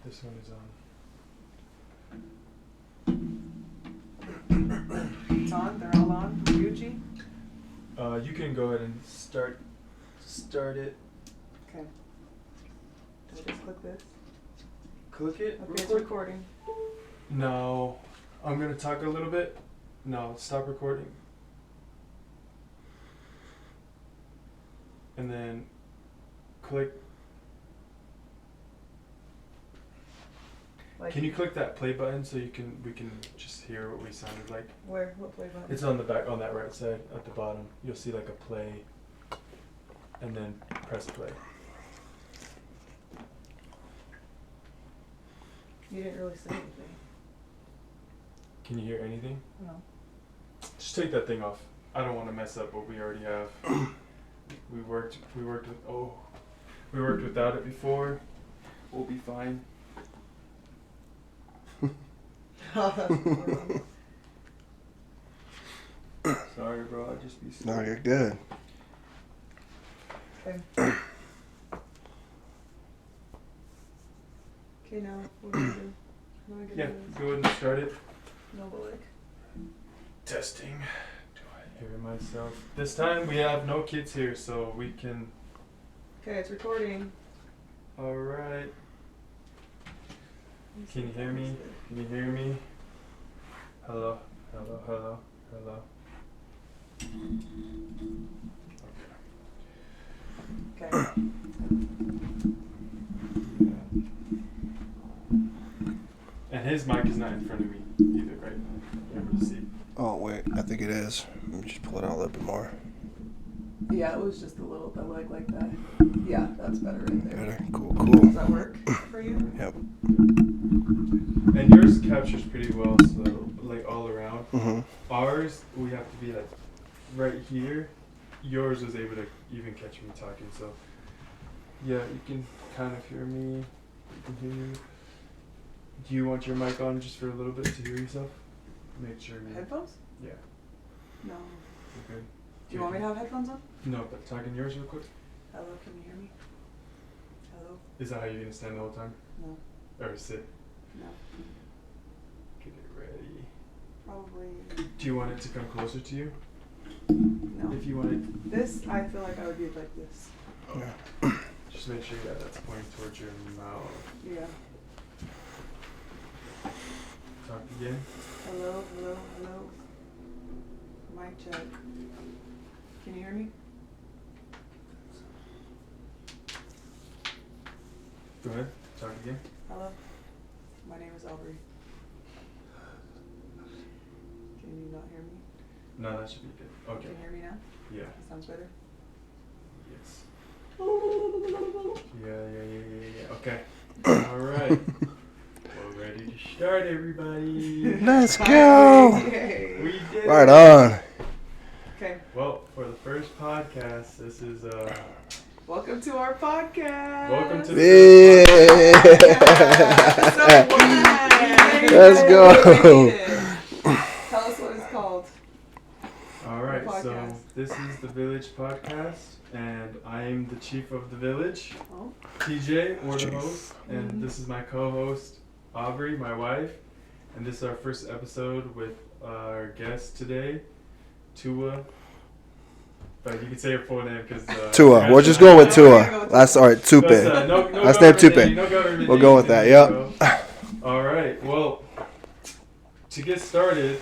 This one is on. It's on? They're all on? Yuji? You can go ahead and start it. Okay. Do I just click this? Click it. Okay, it's recording. No. I'm going to talk a little bit. No, stop recording. And then click. Like, can you click that play button so we can just hear what we sounded like? Where? What play button? It's on the back, on that right side at the bottom. You'll see like a play, and then press play. You didn't really say anything. Can you hear anything? No. Just take that thing off. I don't want to mess up what we already have. We worked without it before. We'll be fine. Sorry, bro. I'll just be slow. No, you're good. Okay. Okay, now what do we do? Yeah, go ahead and start it. No, but like. Testing. Do I hear myself? This time we have no kids here, so we can. Okay, it's recording. All right. Can you hear me? Can you hear me? Hello, hello, hello, hello. Okay. And his mic is not in front of me either, right? You're able to see. Oh, wait. I think it is. Let me just pull it out a little bit more. Yeah, it was just a little bit like that. Yeah, that's better right there. Better? Cool. Does that work for you? Yep. And yours captures pretty well, so like all around. Mm-hmm. Ours, we have to be like right here. Yours was able to even catch me talking, so yeah, you can kind of hear me. You can hear me. Do you want your mic on just for a little bit to hear yourself? Make sure you. Headphones? Yeah. No. You're good. Do you want me to have headphones on? No, but talk in yours real quick. Hello, can you hear me? Hello? Is that how you're gonna stand the whole time? No. Or sit? No. Get it ready. Probably. Do you want it to come closer to you? No. If you want it. This, I feel like I would be like this. Yeah. Just make sure that's pointing towards your mouth. Yeah. Talk again. Hello, hello, hello. Mic check. Can you hear me? Go ahead. Talk again. Hello. My name is Aubrey. Can you not hear me? No, that should be good. Okay. Can you hear me now? Yeah. That sounds better. Yes. Yeah. Okay. All right. We're ready to start, everybody. Let's go. Yay. We did Right it. on. Okay. Well, for the first podcast, this is Welcome to our podcast. welcome to the Yeah. Let's go. Tell us what it's called. All right, so Podcast. this is the Village Podcast, and I am the chief of the village, Oh. TJ, or the Chief. host, and this is my co-host, Aubrey, my wife, and this is our first episode with our guest today, Tua. But you can say her full name because Tua. We'll just go with Tua. That's all right. Tupe. No Last name government Tupe. no government We'll go with name, that. Yep. All right. Well, to get started,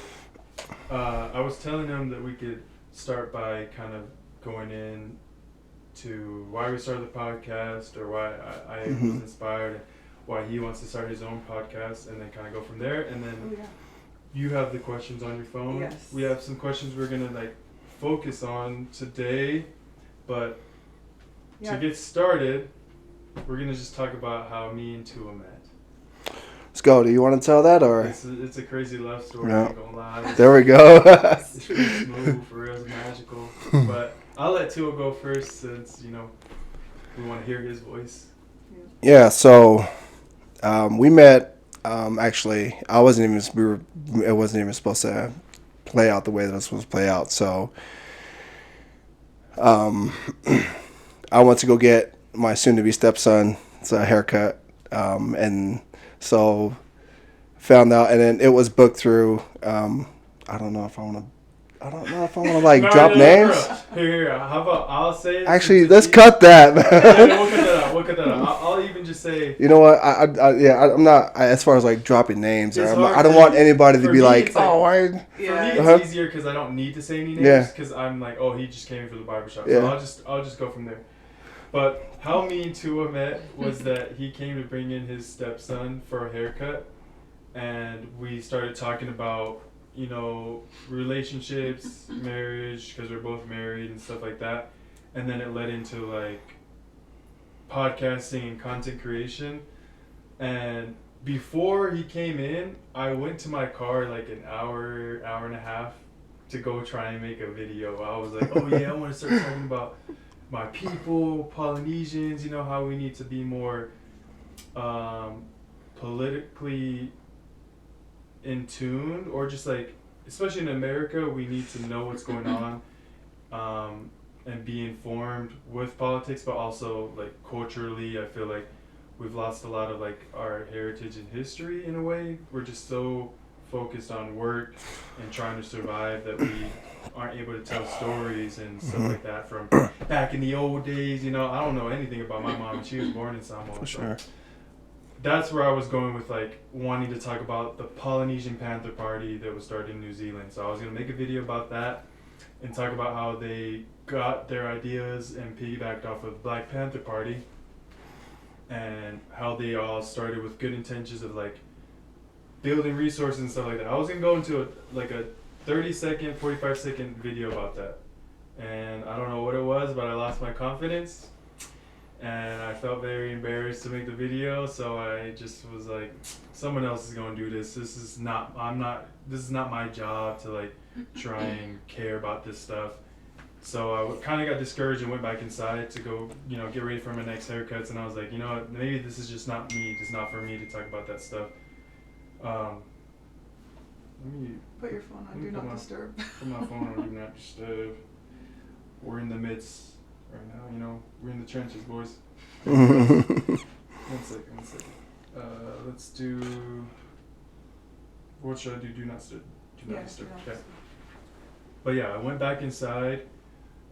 I was telling him that we could start by kind of going in to why we started the podcast or why I was inspired, why he wants to start his own podcast, and then kind of go from there. And then Oh, yeah. you have the questions on your phone. Yes. We have some questions we're gonna like focus on today, but Yeah. to get started, we're gonna just talk about how me and Tua met. Let's go. Do you want to tell that or? It's a crazy love story. Yeah. I ain't gonna lie. There we go. It's pretty smooth, for real, it's magical. But I'll let Tua go first since we want to hear his voice. Yeah. So we met. Actually, it wasn't even supposed to play out the way that it was supposed to play out. So I went to go get my soon-to-be stepson's haircut, and So found out, and then it was booked through. I don't know if I want to. I don't know if I want to like No, drop no, names. Here. How about I'll say it? Actually, since let's it's cut that. Yeah, no, we'll cut that out. I'll even just say. You know what? I'm not as far as like dropping names. It's I hard don't to- want anybody to for be me, like, it's like- oh, I. For me, Yeah. it's Uh-huh. easier because I don't need to say any Yeah. names because I'm like, oh, he just came in for the barbershop. Yeah. So I'll just go from there. But how me and Tua met was that he came to bring in his stepson for a haircut, and we started talking about, you know, relationships, marriage, because we're both married and stuff like that. And then it led into like podcasting and content creation. And before he came in, I went to my car like an hour and a half to go try and make a video. I was like, oh yeah, I want to start talking about my people, Polynesians, you know, how we need to be more politically in tune, or just like, especially in America, we need to know what's going on and be informed with politics, but also like culturally, I feel like we've lost a lot of like our heritage and history in a way. We're just so focused on work and trying to survive that we aren't able to tell stories and stuff like that from back in the old days. You know, I don't know anything about my mom. She was born in Samoa. For so sure. that's where I was going with like wanting to talk about the Polynesian Panther Party that was started in New Zealand. So I was gonna make a video about that and talk about how they got their ideas and piggybacked off of Black Panther Party, and how they all started with good intentions of like building resources and stuff like that. I was gonna go into a 30-second, 45-second video about that, and I don't know what it was, but I lost my confidence. And I felt very embarrassed to make the video, so I just was like, someone else is gonna do this. This is not my job to like try and care about this stuff. So I kind of got discouraged and went back inside to go, you know, get ready for my next haircuts. And I was like, you know what, maybe this is just not me. It's not for me to talk about that stuff. Let me Put your phone on Let me Do put Not my- Disturb. put my phone on Do Not Disturb. We're in the midst right now, you know, we're in the trenches, boys. One second. Let's do. What should I do? Do not disturb. Do not disturb. Okay. But yeah, I went back inside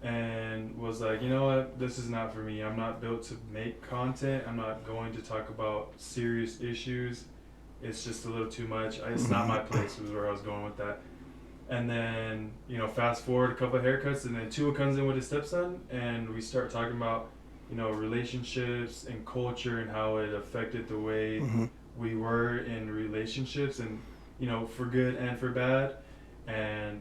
and was like, you know what? This is not for me. I'm not built to make content. I'm not going to talk about serious issues. It's just a little too much. It's not my place, was where I was going with that. And then, you know, fast forward a couple of haircuts, and then Tua comes in with his stepson, and we start talking about, you know, relationships and culture and how it affected the way we were in relationships, and, you know, for good and for bad. And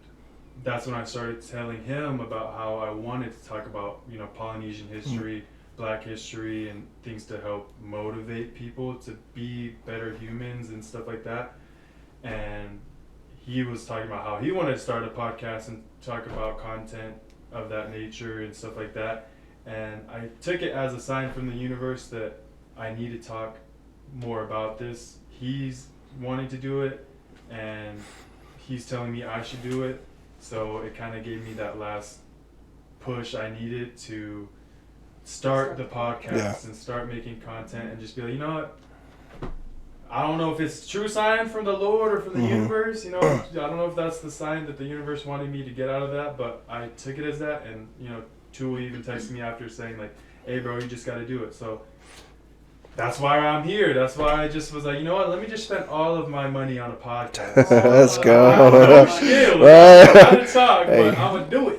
that's when I started telling him about how I wanted to talk about, you know, Polynesian history, Black history, and things to help motivate people to be better humans and stuff like that. And he was talking about how he wanted to start a podcast and talk about content of that nature and stuff like that. And I took it as a sign from the universe that I need to talk more about this. He's wanting to do it, and he's telling me I should do it. So it kind of gave me that last push I needed to start the podcast and start making content, and just be like, you know what? I don't know if it's true sign from the Lord or from the universe, you know, I don't know if that's the sign that the universe wanted me to get out of that, but I took it as that. And, you know, Tua even texted me after saying like, hey bro, you just got to do it. So that's why I'm here. That's why I just was like, you know what, let me just spend all of my money on a podcast. Let's go. I have no skills. I don't know how to talk, but I'm going to do it.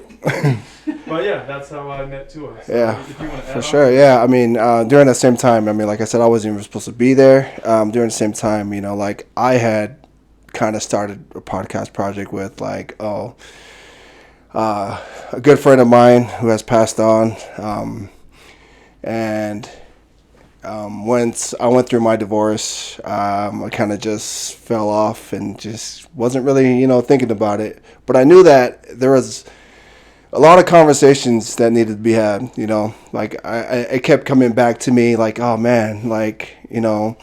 But yeah, that's how I met Tua. So Yeah, if you want to add for on. sure. Yeah, I mean, during that same time, I mean, like I said, I wasn't even supposed to be there. During the same time, you know, like I had kind of started a podcast project with like, a good friend of mine who has passed on. And once I went through my divorce, I kind of just fell off and just wasn't really, you know, thinking about it. But I knew that there was a lot of conversations that needed to be had, you know, like it kept coming back to me like, oh man, like, you know,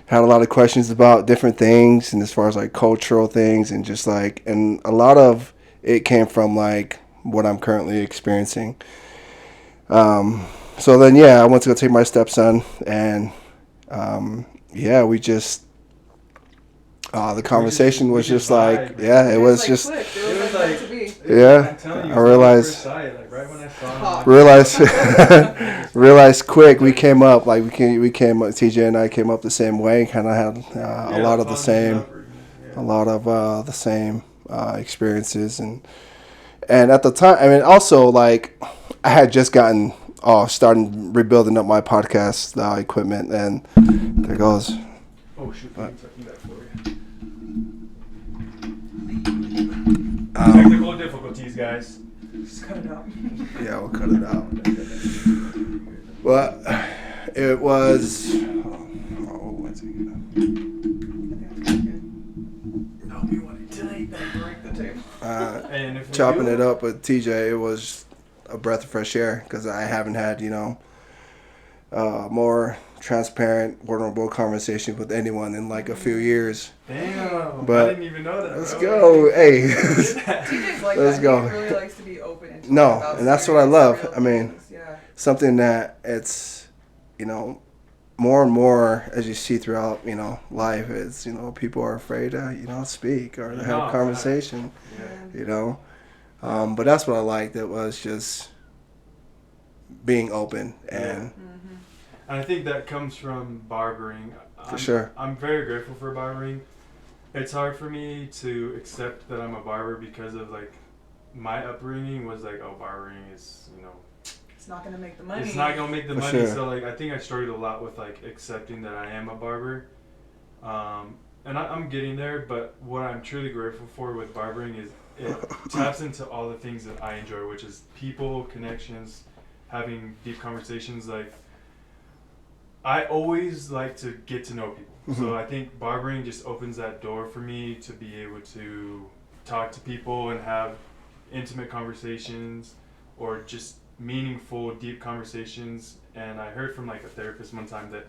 had a lot of questions about different things, and as far as like cultural things, and just like, and a lot of it came from like what I'm currently experiencing. So then, yeah, I went to go take my stepson, and we just The conversation was we just vibed, like, man. yeah, it was like just, clicked. It It was was like- meant to be. yeah, I'm telling you, I it was realized- first sight, like right when I saw Pop. him. realized quick we came up, like we came up, TJ and I came up the same way, kind of had a lot of the same, the same experiences, and at the time, I mean, also like I had just gotten starting rebuilding up my podcast equipment, and there goes. Oh shoot! Let me tuck that for you. Technical difficulties, guys. Just cut it out. Yeah, we'll cut it out. But it was. Oh, what's it? No, we want it tight. Break the tape. And if we Chopping do, it up with TJ, it was a breath of fresh air because I haven't had, more transparent, vulnerable conversation with anyone in like a few years. Damn, But I didn't even know that. Let's bro. go. Hey. TJ's like Let's that. go. He really likes to be open and talk No, about and that's what I serious, love. real I mean, things. Yeah. Something that it's, more and more as you see throughout, life is, people are afraid to, speak or to have a conversation, Yeah. But that's what I liked. It was just being open and And I think that comes from barbering. For sure. I'm very grateful for barbering. It's hard for me to accept that I'm a barber because of like my upbringing was like, oh, barbering is, It's not gonna make the money. it's not gonna make the For money. sure. So like I think I struggled a lot with like accepting that I am a barber. And I'm getting there, but what I'm truly grateful for with barbering is it taps into all the things that I enjoy, which is people, connections, having deep conversations. Like I always like to get to know people. So I think barbering just opens that door for me to be able to talk to people and have intimate conversations or just meaningful, deep conversations. And I heard from like a therapist one time that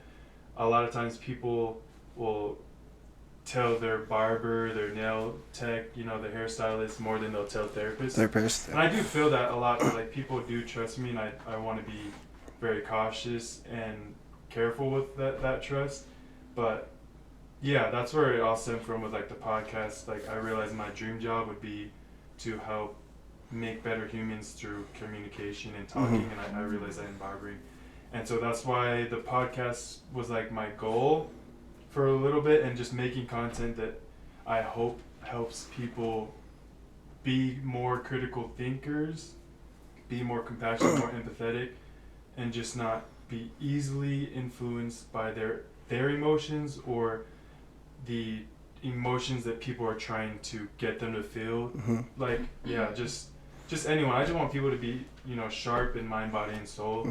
a lot of times people will tell their barber, their nail tech, their hairstylist more than they'll tell therapists. And I do feel that a lot. But like people do trust me, and I want to be very cautious and careful with that trust. But yeah, that's where it all stemmed from with like the podcast. Like I realized my dream job would be to help make better humans through communication and talking, and I realized that in barbering. And so that's why the podcast was like my goal for a little bit, and just making content that I hope helps people be more critical thinkers, be more compassionate, more empathetic, and just not be easily influenced by their emotions or the emotions that people are trying to get them to feel. Like, yeah, just anyone. I just want people to be, sharp in mind, body, and soul,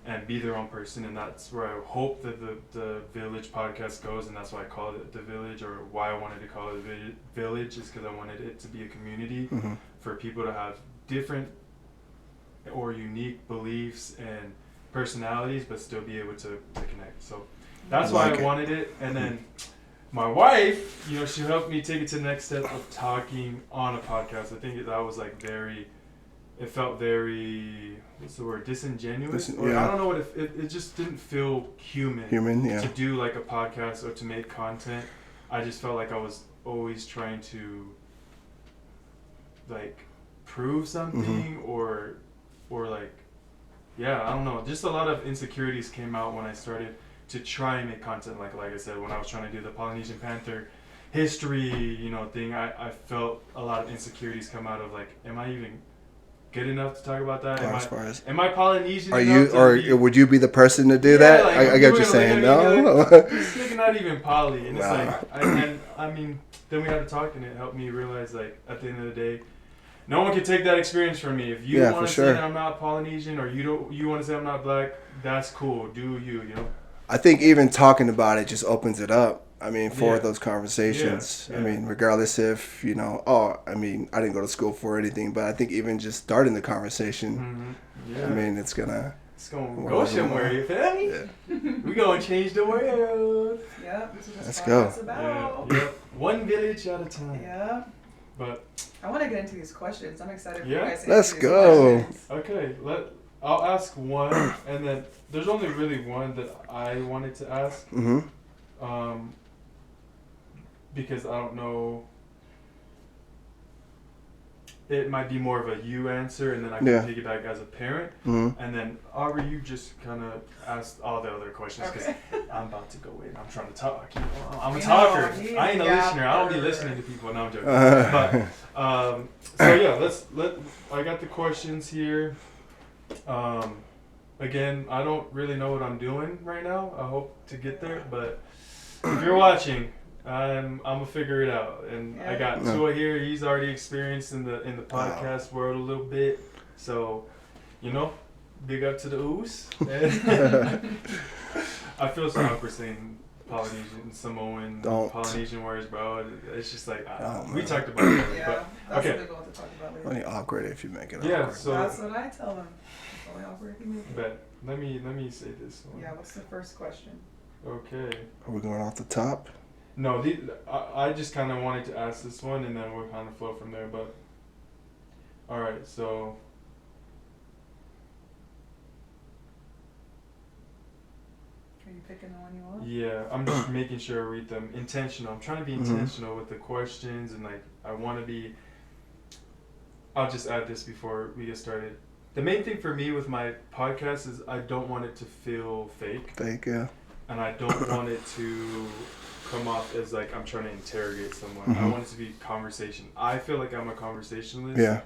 and be their own person. And that's where I hope that the Village podcast goes, and that's why I called it The Village, or why I wanted to call it Village, is because I wanted it to be a community for people to have different or unique beliefs and personalities, but still be able to connect. So that's why I wanted it. And then my wife, she helped me take it to the next step of talking on a podcast. I think that was like it felt very, what's the word, disingenuous? I don't know what it just didn't feel human. To do like a podcast or to make content. I just felt like I was always trying to like prove something or like, yeah, I don't know. Just a lot of insecurities came out when I started to try and make content. Like I said, when I was trying to do the Polynesian Panther history, thing, I felt a lot of insecurities come out of like, am I even good enough to talk about that? Am I Polynesian enough would you be the person to do that? Like, I get what you're saying. No, this nigga not even poly, and it's like, I mean, then we had to talk, and it helped me realize, like, at the end of the day, no one can take that experience from me. If you want to say that I'm not Polynesian, or you want to say I'm not black, that's cool. Do you? I think even talking about it just opens it up. I mean, for those conversations. I mean, regardless if, I didn't go to school for anything, but I think even just starting the conversation, I mean, it's going to go somewhere, you feel me? Yeah. We going to change the world. Yeah, let's go. Yeah. One village at a time. Yeah. But I want to get into these questions. I'm excited for you guys to let's answer these go. questions. Okay, I'll ask one, and then there's only really one that I wanted to ask. because I don't know. It might be more of a you answer, and then I can piggyback as a parent. Mm-hmm. And then Aubrey, you just kind of asked all the other questions because I'm about to go in. I'm trying to talk. You know, I'm a talker. I ain't a listener. I don't be listening to people. No, I'm joking. But so yeah, I got the questions here. Again, I don't really know what I'm doing right now. I hope to get there, but if you're watching, I'm gonna figure it out. And I got Tua here. He's already experienced in the podcast world a little bit, so you know, big up to the ooze. I feel so awkward saying Polynesian, Samoan, Polynesian words, bro. It's just like we talked about it. Yeah, that's what they're going to talk about later. Only awkward if you make it awkward. Yeah, so that's what I tell them. It's only awkward if you make it. But let me say this one. Yeah, what's the first question? Okay. Are we going off the top? No, I just kind of wanted to ask this one, and then we'll kind of flow from there. But all right, so Are you picking the one you want? yeah, I'm just making sure I read them intentional. I'm trying to be intentional with the questions, and like I want to be. I'll just add this before we get started. The main thing for me with my podcast is I don't want it to feel fake. Fake, yeah. And I don't want it to come off as like I'm trying to interrogate someone. I want it to be conversation. I feel like I'm a conversationalist. Yeah.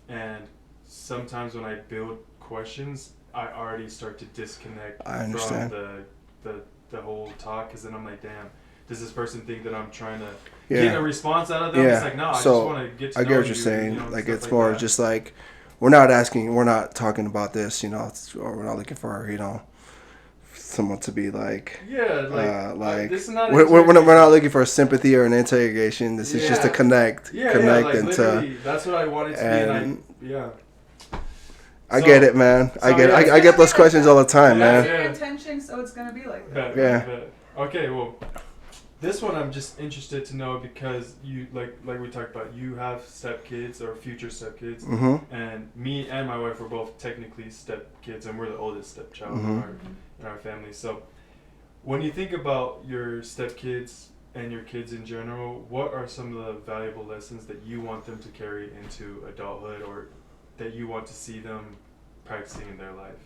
And sometimes when I build questions, I already start to disconnect from the whole talk, because then I'm like, damn, does this person think that I'm trying to get a response out of them? It's like, no, I just want to get to know you. I get what you're saying. You know, like it's more just like we're not talking about this, you know, or we're not looking for, you know, someone to be like, like this is not we're not looking for sympathy or an interrogation. This is just to connect, like, and to. That's what I wanted to be, and I get it, man. I get those questions all the time, man. That's your intention, so it's gonna be like that. Bet. Okay, well, this one I'm just interested to know because you like we talked about. You have stepkids or future stepkids, and me and my wife were both technically stepkids, and we're the oldest stepchild in our family. So, when you think about your stepkids and your kids in general, what are some of the valuable lessons that you want them to carry into adulthood, or that you want to see them practicing in their life?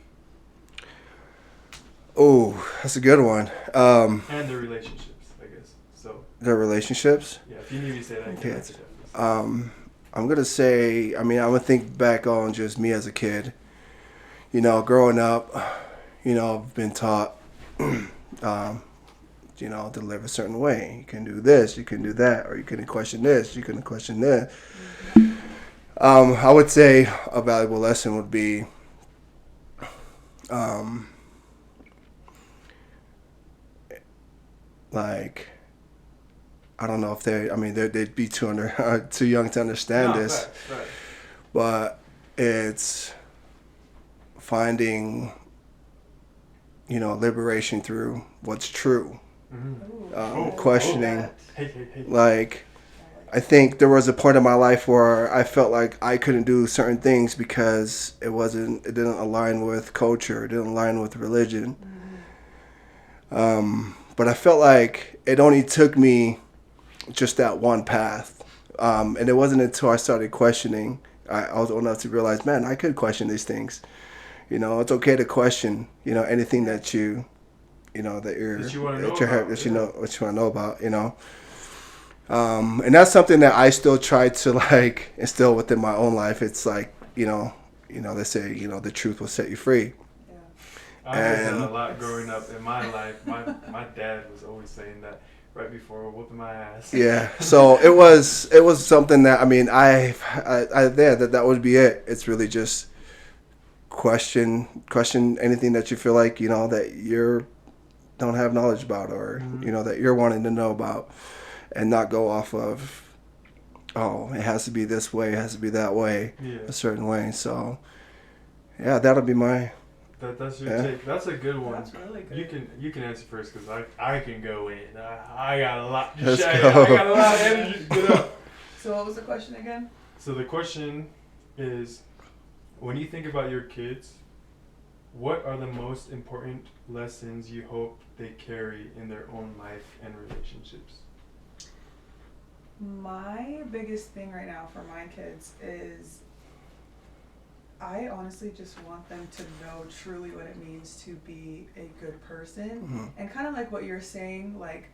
Oh, that's a good one. And their relationships, I guess. So their relationships? Yeah, if you need me to say that, you can say that. I'm going to say, I'm going to think back on just me as a kid. You know, growing up, you know, I've been taught, you know, to live a certain way. You can do this, you can do that, or you couldn't question this, you couldn't question that. I would say a valuable lesson would be like, I don't know if they'd be too young to understand this, right. But it's finding, you know, liberation through what's true, questioning, like. I think there was a point in my life where I felt like I couldn't do certain things because it didn't align with culture, it didn't align with religion. But I felt like it only took me just that one path. And it wasn't until I started questioning, I was old enough to realize, man, I could question these things. You know, it's okay to question, you know, anything that you know, what you want to know about, you know. And that's something that I still try to like instill within my own life. It's like, you know, they say, you know, the truth will set you free. Yeah. I heard that a lot growing up in my life. My dad was always saying that right before whooping my ass. Yeah. So it was something that, I mean, that would be it. It's really just question anything that you feel like, you know, that you don't have knowledge about, or, you know, that you're wanting to know about. And not go off of, it has to be this way, it has to be that way, a certain way. So, yeah, that'll be my. That's your take. That's a good one. That's really good. You can answer first because I can go in. I got a lot to Let's say. go. I got a lot of energy to get up. So what was the question again? So the question is, when you think about your kids, what are the most important lessons you hope they carry in their own life and relationships? My biggest thing right now for my kids is I honestly just want them to know truly what it means to be a good person. Mm-hmm. And kind of like what you're saying, like,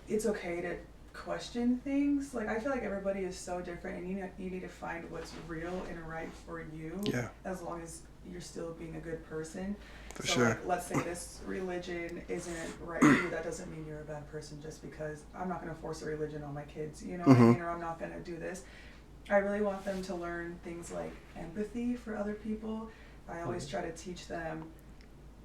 it's okay to question things. Like, I feel like everybody is so different, and you need to find what's real and right for you. Yeah. As long as you're still being a good person. For so sure. Like, let's say this religion isn't right for you. That doesn't mean you're a bad person just because I'm not going to force a religion on my kids. You know what I mean? Or I'm not going to do this. I really want them to learn things like empathy for other people. I always try to teach them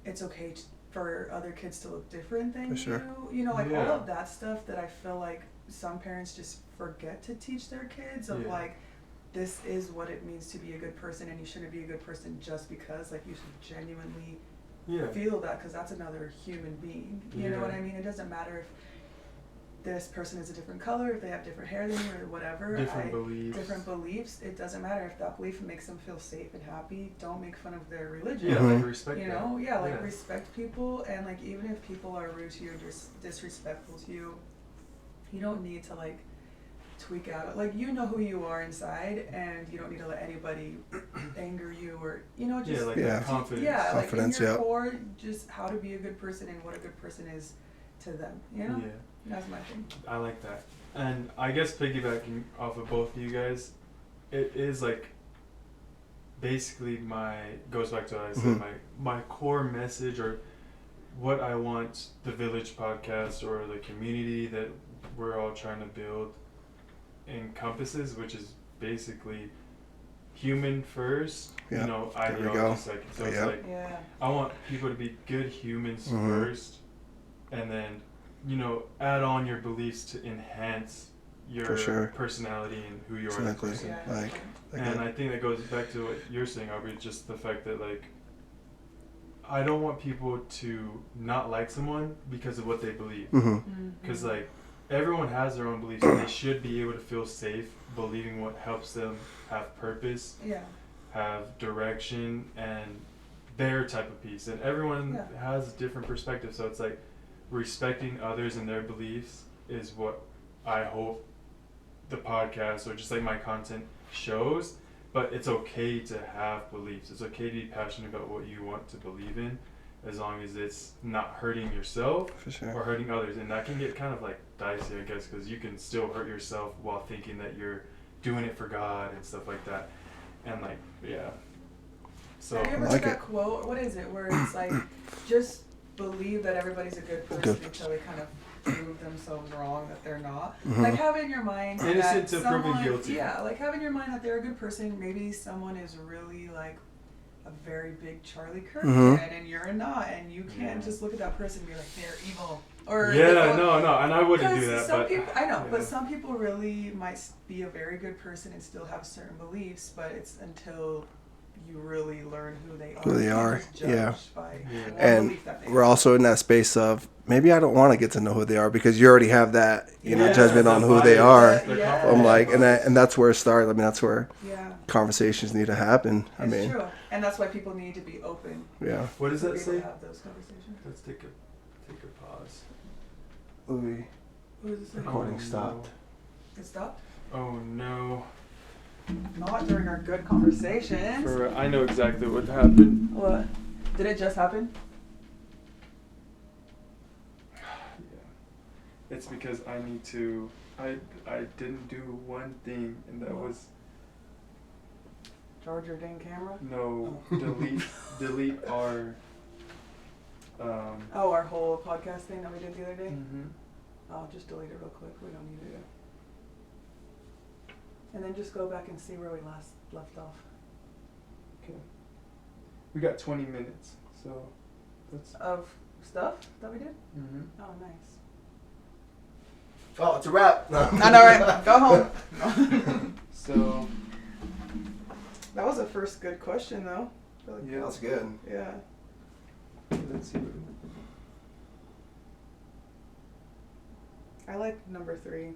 it's okay for other kids to look different than you. You know, like all of that stuff that I feel like some parents just forget to teach their kids of like, this is what it means to be a good person, and you shouldn't be a good person just because. Like, you should genuinely feel that, because that's another human being. You know what I mean? It doesn't matter if this person is a different color, if they have different hair than you, or whatever. Different beliefs. It doesn't matter if that belief makes them feel safe and happy. Don't make fun of their religion. Yeah, like respect. You know, like respect people, and like even if people are rude to you or just disrespectful to you, you don't need to like tweak out. Like, you know who you are inside, and you don't need to let anybody anger you or, you know, just confidence. Yeah, like in your core, just how to be a good person and what a good person is to them. You know, that's my thing. I like that, and I guess piggybacking off of both of you guys, it is like basically goes back to what I said, my core message, or what I want the Village podcast or the community that we're all trying to build encompasses, which is basically human first, you know, ideology second. So it's like, I want people to be good humans first, and then, you know, add on your beliefs to enhance your personality and who you are as a person. And I think that goes back to what you're saying, Aubrey, just the fact that, like, I don't want people to not like someone because of what they believe. Because, like, everyone has their own beliefs, and they should be able to feel safe believing what helps them have purpose, have direction, and their type of peace. And everyone has a different perspective, so it's like respecting others and their beliefs is what I hope the podcast or just like my content shows. But it's okay to have beliefs. It's okay to be passionate about what you want to believe in, as long as it's not hurting yourself or hurting others. And that can get kind of like dicey, I guess, because you can still hurt yourself while thinking that you're doing it for God and stuff like that. And like, so have you ever heard that quote? What is it? Where it's like, just believe that everybody's a good person until they kind of prove themselves wrong that they're not. Like, have in your mind innocent to proven guilty. Yeah, like have in your mind that they're a good person. Maybe someone is really like a very big Charlie Kirk fan, and you're not, and you can't just look at that person and be like, they're evil. Or no, and I wouldn't do that. Some people, I know, but some people really might be a very good person and still have certain beliefs, but it's until you really learn who they are. And we're also in that space of, maybe I don't want to get to know who they are, because you already have that, you know, judgment on who they are. I'm like, and that's where it starts. I mean, that's where conversations need to happen. It's true, and that's why people need to be open. Yeah. What does that say? Have those conversations. Let's take a pause. Louis, recording stopped. It stopped? Oh no. Not during our good conversations. I know exactly what happened. What? Did it just happen? It's because I need to. I didn't do one thing, and that was. Charge your dang camera? No, delete our. Our whole podcast thing that we did the other day? I'll just delete it real quick. We don't need it. And then just go back and see where we last left off. Okay. We got 20 minutes, so that's... Of stuff that we did? Oh, nice. Oh, it's a wrap. No. I know, right? Go home. So... That was a first good question, though. Like that's good. Yeah. Let's see. I like number 3.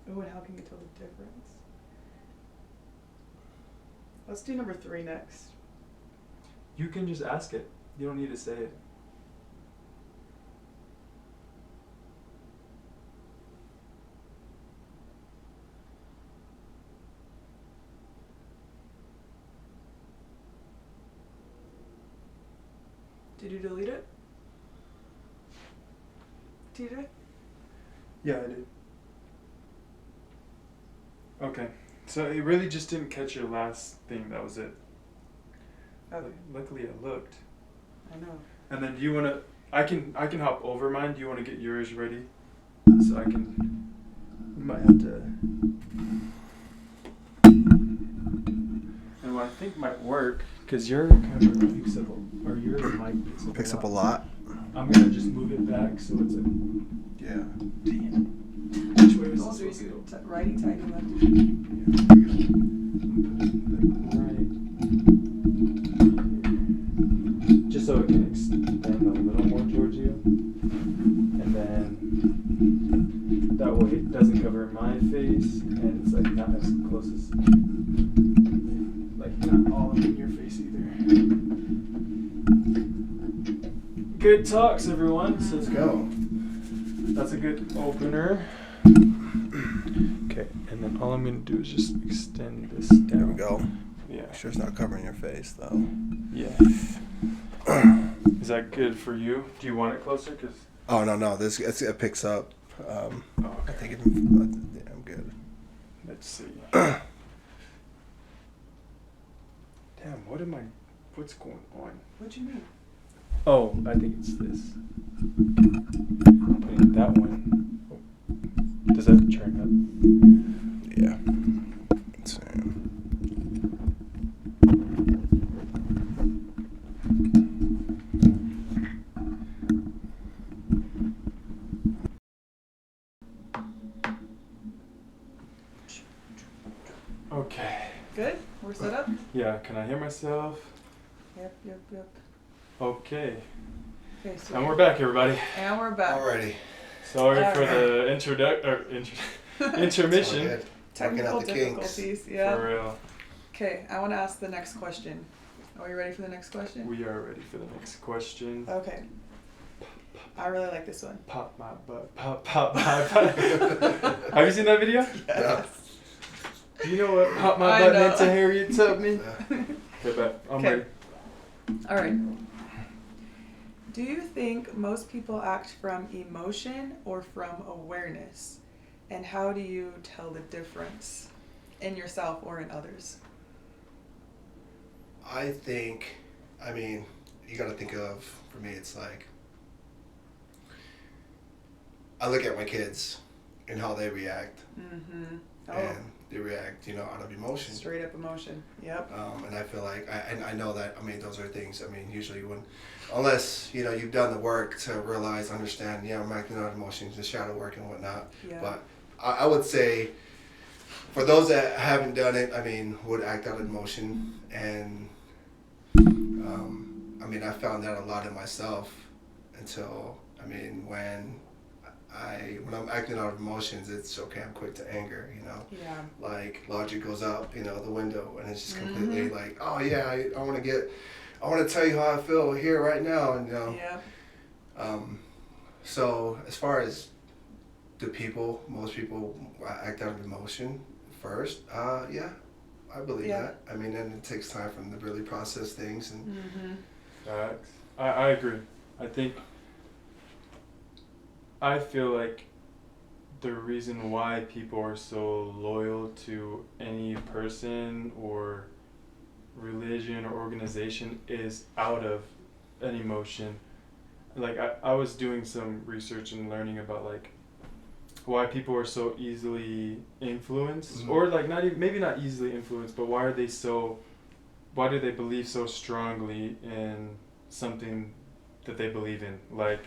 Ooh, and how can you tell the difference? Let's do number 3 next. You can just ask it. You don't need to say it. Did you delete it? TJ? Yeah, I did. Okay. So it really just didn't catch your last thing. That was it. Okay. Luckily, I looked. I know. And then do you want to... I can hop over mine. Do you want to get yours ready? So I can... You might have to... And what I think might work, because your camera picks up, or your mic Picks up a lot. I'm going to just move it back so it's like... Yeah. Damn. Which way was Those this are you. supposed to go? Righty tighty lefty. Right. Just so it can extend a little more towards you. And then that way it doesn't cover my face and it's like not as close as, like not all up in your face either. Good talks, everyone. So Let's go. that's a good opener. Okay, and then all I'm going to do is just extend this down. There we go. Yeah. Make sure it's not covering your face, though. Yeah. Is that good for you? Do you want it closer? Cause Oh, no. It picks up. oh, I okay. think yeah, I'm good. Let's see. Damn, what's going on? What'd you mean? Oh, I think it's this. Putting that one. Oh. Does that turn up? Yeah. Let's see. Okay. Good? We're set up? Yeah, can I hear myself? Yep. Okay. Okay, so And we're back, everybody. And we're back. Alrighty. Sorry All for right. the intermission. Working Technical out the kinks. difficulties, yeah. For real. Okay, I want to ask the next question. Are you ready for the next question? We are ready for the next question. Okay. I really like this one. Pop my butt. Pop my butt. Have you seen that video? Yeah. Do you know what pop my I butt know. meant to Harriet Tubman? Yeah. Okay, bet. I'm Okay. ready. All right. Do you think most people act from emotion or from awareness? And how do you tell the difference in yourself or in others? I think, you got to think of, for me, it's like, I look at my kids and how they react. Mm-hmm. Oh, And they react, out of emotion. straight up emotion. Yep. And I feel like, I know that, those are things, usually unless, you've done the work to realize, understand, I'm acting out of emotions, the shadow work and whatnot. Yeah. But I would say, for those that haven't done it, would act out of emotion. And, I found that a lot in myself until, when I'm acting out of emotions, it's okay, I'm quick to anger, Yeah. like logic goes out, the window, and it's just completely like, oh yeah, I want to tell you how I feel here right now, and Yeah. So as far as most people act out of emotion first. Yeah, I believe that. And it takes time for them to really process things and. Mm-hmm. Facts. I agree. I feel like the reason why people are so loyal to any person or religion or organization is out of an emotion. Like I was doing some research and learning about like why people are so easily influenced, Mm-hmm. or like maybe not easily influenced, but why do they believe so strongly in something that they believe in, like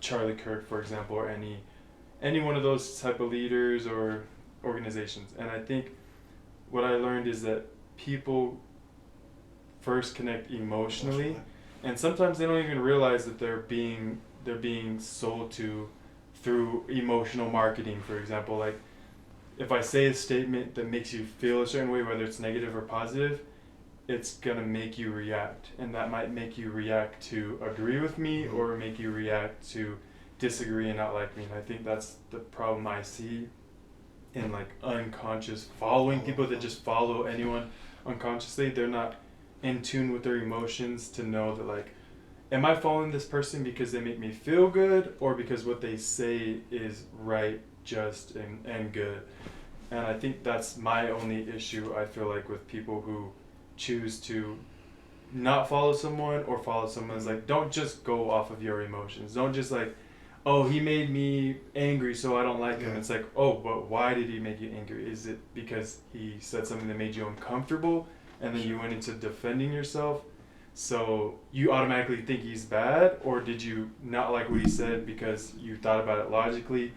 Charlie Kirk, for example, or any one of those type of leaders or organizations. And I think what I learned is that people first connect emotionally, and sometimes they don't even realize that they're being sold to through emotional marketing. For example, like if I say a statement that makes you feel a certain way, whether it's negative or positive, it's gonna make you react, and that might make you react to agree with me or make you react to disagree and not like me. And I think that's the problem I see in like unconscious following, people that just follow anyone unconsciously. They're not in tune with their emotions to know that like am I following this person because they make me feel good, or because what they say is right, just, and good? And I think that's my only issue, I feel like, with people who choose to not follow someone or follow someone's like, don't just go off of your emotions. Don't just like, oh, he made me angry, so I don't like him. It's like, oh, but why did he make you angry? Is it because he said something that made you uncomfortable, and then you went into defending yourself, so you automatically think he's bad? Or did you not like what he said because you thought about it logically,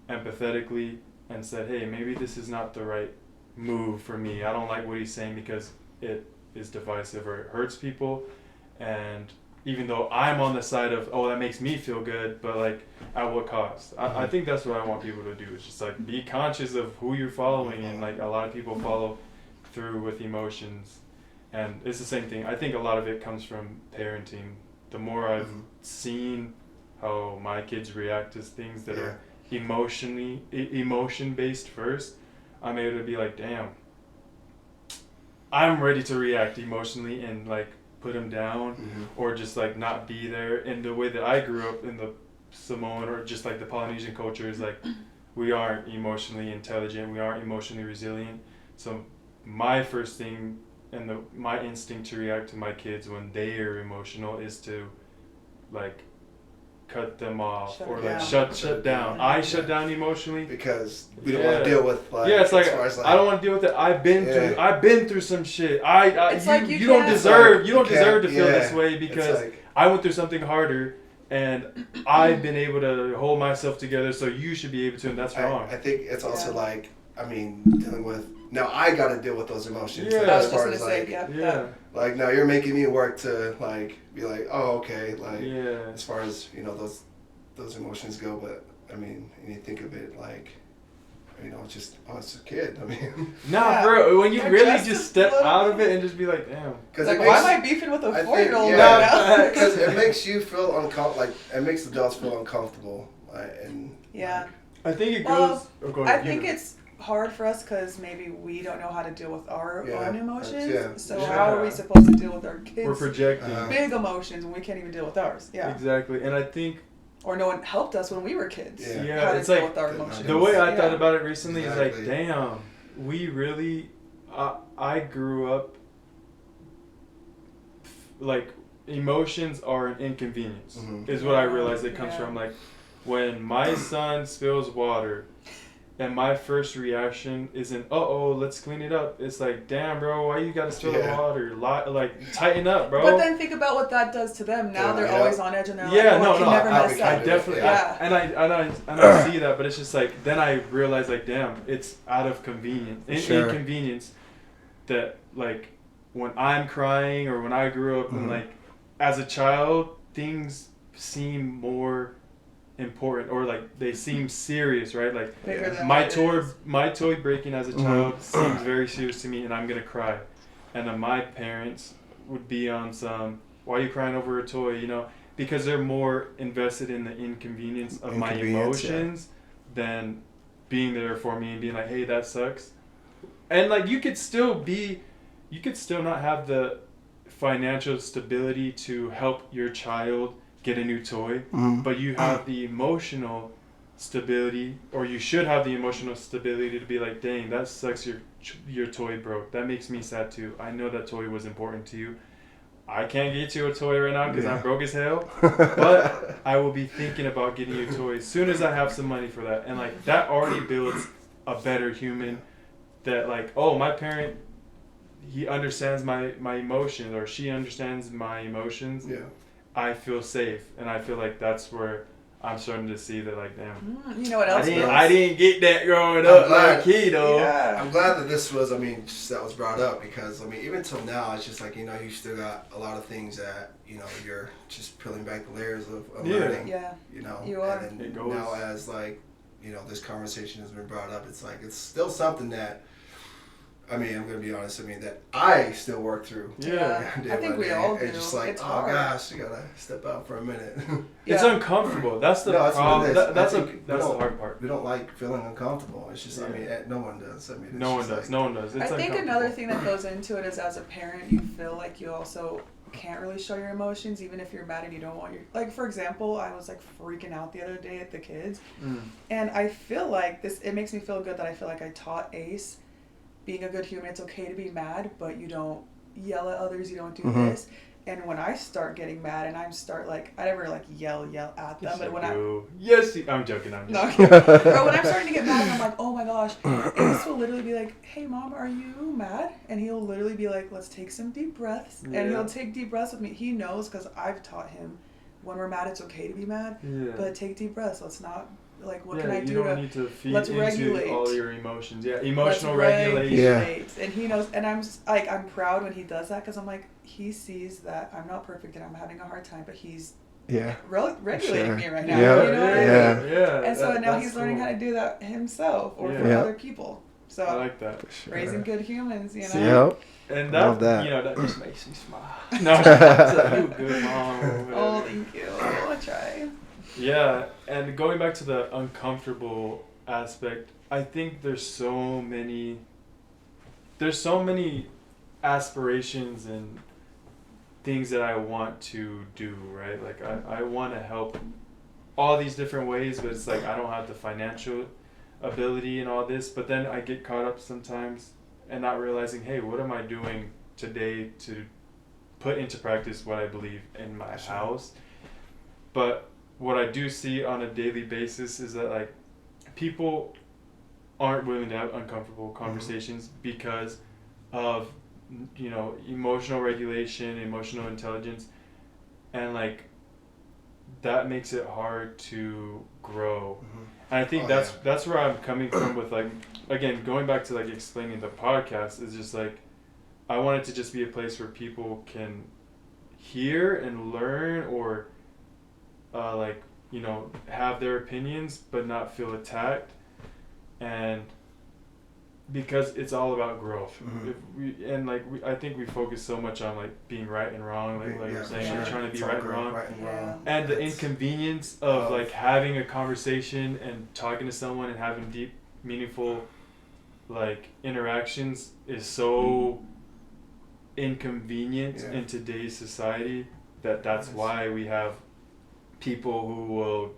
empathetically, and said, hey, maybe this is not the right move for me. I don't like what he's saying because it is divisive or it hurts people. And even though I'm on the side of, oh, that makes me feel good, but like, at what cost? I think that's what I want people to do. It's just like, be conscious of who you're following. And like, a lot of people follow through with emotions. And it's the same thing. I think a lot of it comes from parenting. The more I've seen how my kids react to things that are emotion based first, I'm able to be like, damn, I'm ready to react emotionally and like put them down, or just like not be there. And the way that I grew up in the Samoan or just like the Polynesian culture is like, we aren't emotionally intelligent, we aren't emotionally resilient. So my first thing and my instinct to react to my kids when they are emotional is to like cut them off or like shut down. I shut down emotionally because we don't want to deal with like it's like, I don't want to deal with it. I've been through some shit. You don't deserve to feel this way because like, I went through something harder and I've been able to hold myself together, so you should be able to, and that's wrong. I think it's also like, I mean, dealing with, now I got to deal with those emotions. I was just going to say, like now you're making me work to like be like, oh, okay, like as far as, you know, those emotions go. But I mean, and you think of it like, you know, it's just, oh, it's a kid. I mean, bro, when you really just step out of it and just be like, damn, like, why am I beefing with a 4-year-old right now? Because it makes you feel like it makes adults feel uncomfortable, and I think it goes. I think it's hard for us because maybe we don't know how to deal with our own emotions. So how are we supposed to deal with our kids? We're projecting big emotions when we can't even deal with ours. Yeah, exactly. And I think, or no one helped us when we were kids. How to it's deal like with our emotions. The way I thought about it recently is like, damn, we really. I grew up like emotions are an inconvenience. Is what I realized it comes from. Like when my son spills water. And my first reaction isn't, uh-oh, let's clean it up. It's like, damn, bro, why you gotta spill the water? Like, tighten up, bro. But then think about what that does to them. Now they're always on edge and they're like, I can never mess up. I definitely, and I see that, but it's just like, then I realize, like, damn, it's out of inconvenience that, like, when I'm crying or when I grew up and, like, as a child, things seem more important, or like they seem serious, right? Like my toy breaking as a child seems very serious to me, and I'm gonna cry. And then my parents would be on some, why are you crying over a toy? You know, because they're more invested in the inconvenience of my emotions than being there for me and being like, hey, that sucks. And like you could still not have the financial stability to help your child get a new toy, but you have the emotional stability, or you should have the emotional stability to be like, dang, that sucks, your toy broke. That makes me sad too. I know that toy was important to you. I can't get you a toy right now because I'm broke as hell, but I will be thinking about getting you a toy as soon as I have some money for that. And like that already builds a better human that like, oh, my parent, he understands my emotions, or she understands my emotions. I feel safe, and I feel like that's where I'm starting to see that, like, damn. You know what else? I didn't get that growing up like kid, though. Yeah. I'm glad that this was, that was brought up, because, even till now, it's just like, you still got a lot of things that, you're just peeling back the layers of learning. Yeah. You are. And then now as, like, this conversation has been brought up, it's like, it's still something that I mean, I'm gonna be honest. I mean, that I still work through. Yeah. Day I by think we day. all do. It's just like, It's oh hard. gosh, you gotta step out for a minute. It's Yeah. uncomfortable. That's the No, that's what problem. it is. That's I the think hard part. We don't like feeling uncomfortable. It's just, I Yeah. mean, no one does. I mean, it's No one just does. like- No one does. It's I think uncomfortable. another thing that goes into it is as a parent, you feel like you also can't really show your emotions, even if you're mad and you don't want your. Like, for example, I was like freaking out the other day at the kids, and I feel like this. It makes me feel good that I feel like I taught Ace, being a good human, it's okay to be mad, but you don't yell at others. You don't do this. And when I start getting mad and I never like yell at them, but when I'm joking. I'm no, joking. but when I'm starting to get mad, and I'm like, oh my gosh, Ace will literally be like, hey mom, are you mad? And he'll literally be like, let's take some deep breaths. Yeah. And he'll take deep breaths with me. He knows because I've taught him when we're mad, it's okay to be mad, Yeah. but take deep breaths. Let's not, like, what Yeah, can I you do don't to, need to feed let's into regulate. all your emotions. Yeah, let's emotional regulation. regulate. And he knows, and I'm just, like, I'm proud when he does that because I'm like, he sees that I'm not perfect and I'm having a hard time, but he's Yeah. regulating Sure. me right now. Yeah. You know what I mean? Yeah. Yeah. And so now that's he's learning cool. how to do that himself or for Yeah. other people. So I like that. For sure. raising good humans, you know. Yep. And Love that, that. that just makes me smile. No, it's like, you a good mom. Or whatever. Oh, thank you. I'll try. Yeah, and going back to the uncomfortable aspect, I think there's so many aspirations and things that I want to do, right? Like I want to help all these different ways, but it's like I don't have the financial ability and all this, but then I get caught up sometimes and not realizing, hey, what am I doing today to put into practice what I believe in my house? But what I do see on a daily basis is that like people aren't willing to have uncomfortable conversations because of emotional regulation, emotional intelligence, and like that makes it hard to grow. And I think that's where I'm coming from with like, again, going back to like explaining the podcast is just like I want it to just be a place where people can hear and learn or have their opinions but not feel attacked, and because it's all about growth. I think we focus so much on like being right and wrong, like you're saying, sure. trying to be It's all right and good, wrong. right and wrong. And the inconvenience of like having a conversation and talking to someone and having deep, meaningful like interactions is so inconvenient in today's society that's why we have people who will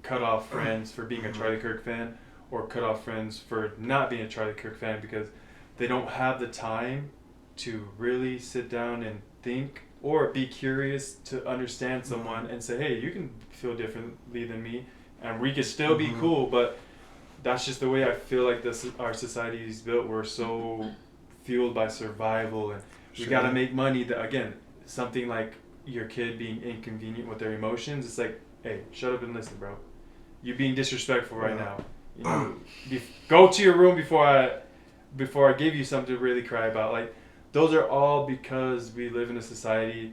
cut off friends for being a Charlie Kirk fan or cut off friends for not being a Charlie Kirk fan because they don't have the time to really sit down and think or be curious to understand someone and say, hey, you can feel differently than me and we could still be cool, but that's just the way I feel like our society is built. We're so fueled by survival and we gotta make money. That again, something like your kid being inconvenient with their emotions, it's like, hey, shut up and listen, bro. You're being disrespectful right now. Go to your room before I give you something to really cry about. Like, those are all because we live in a society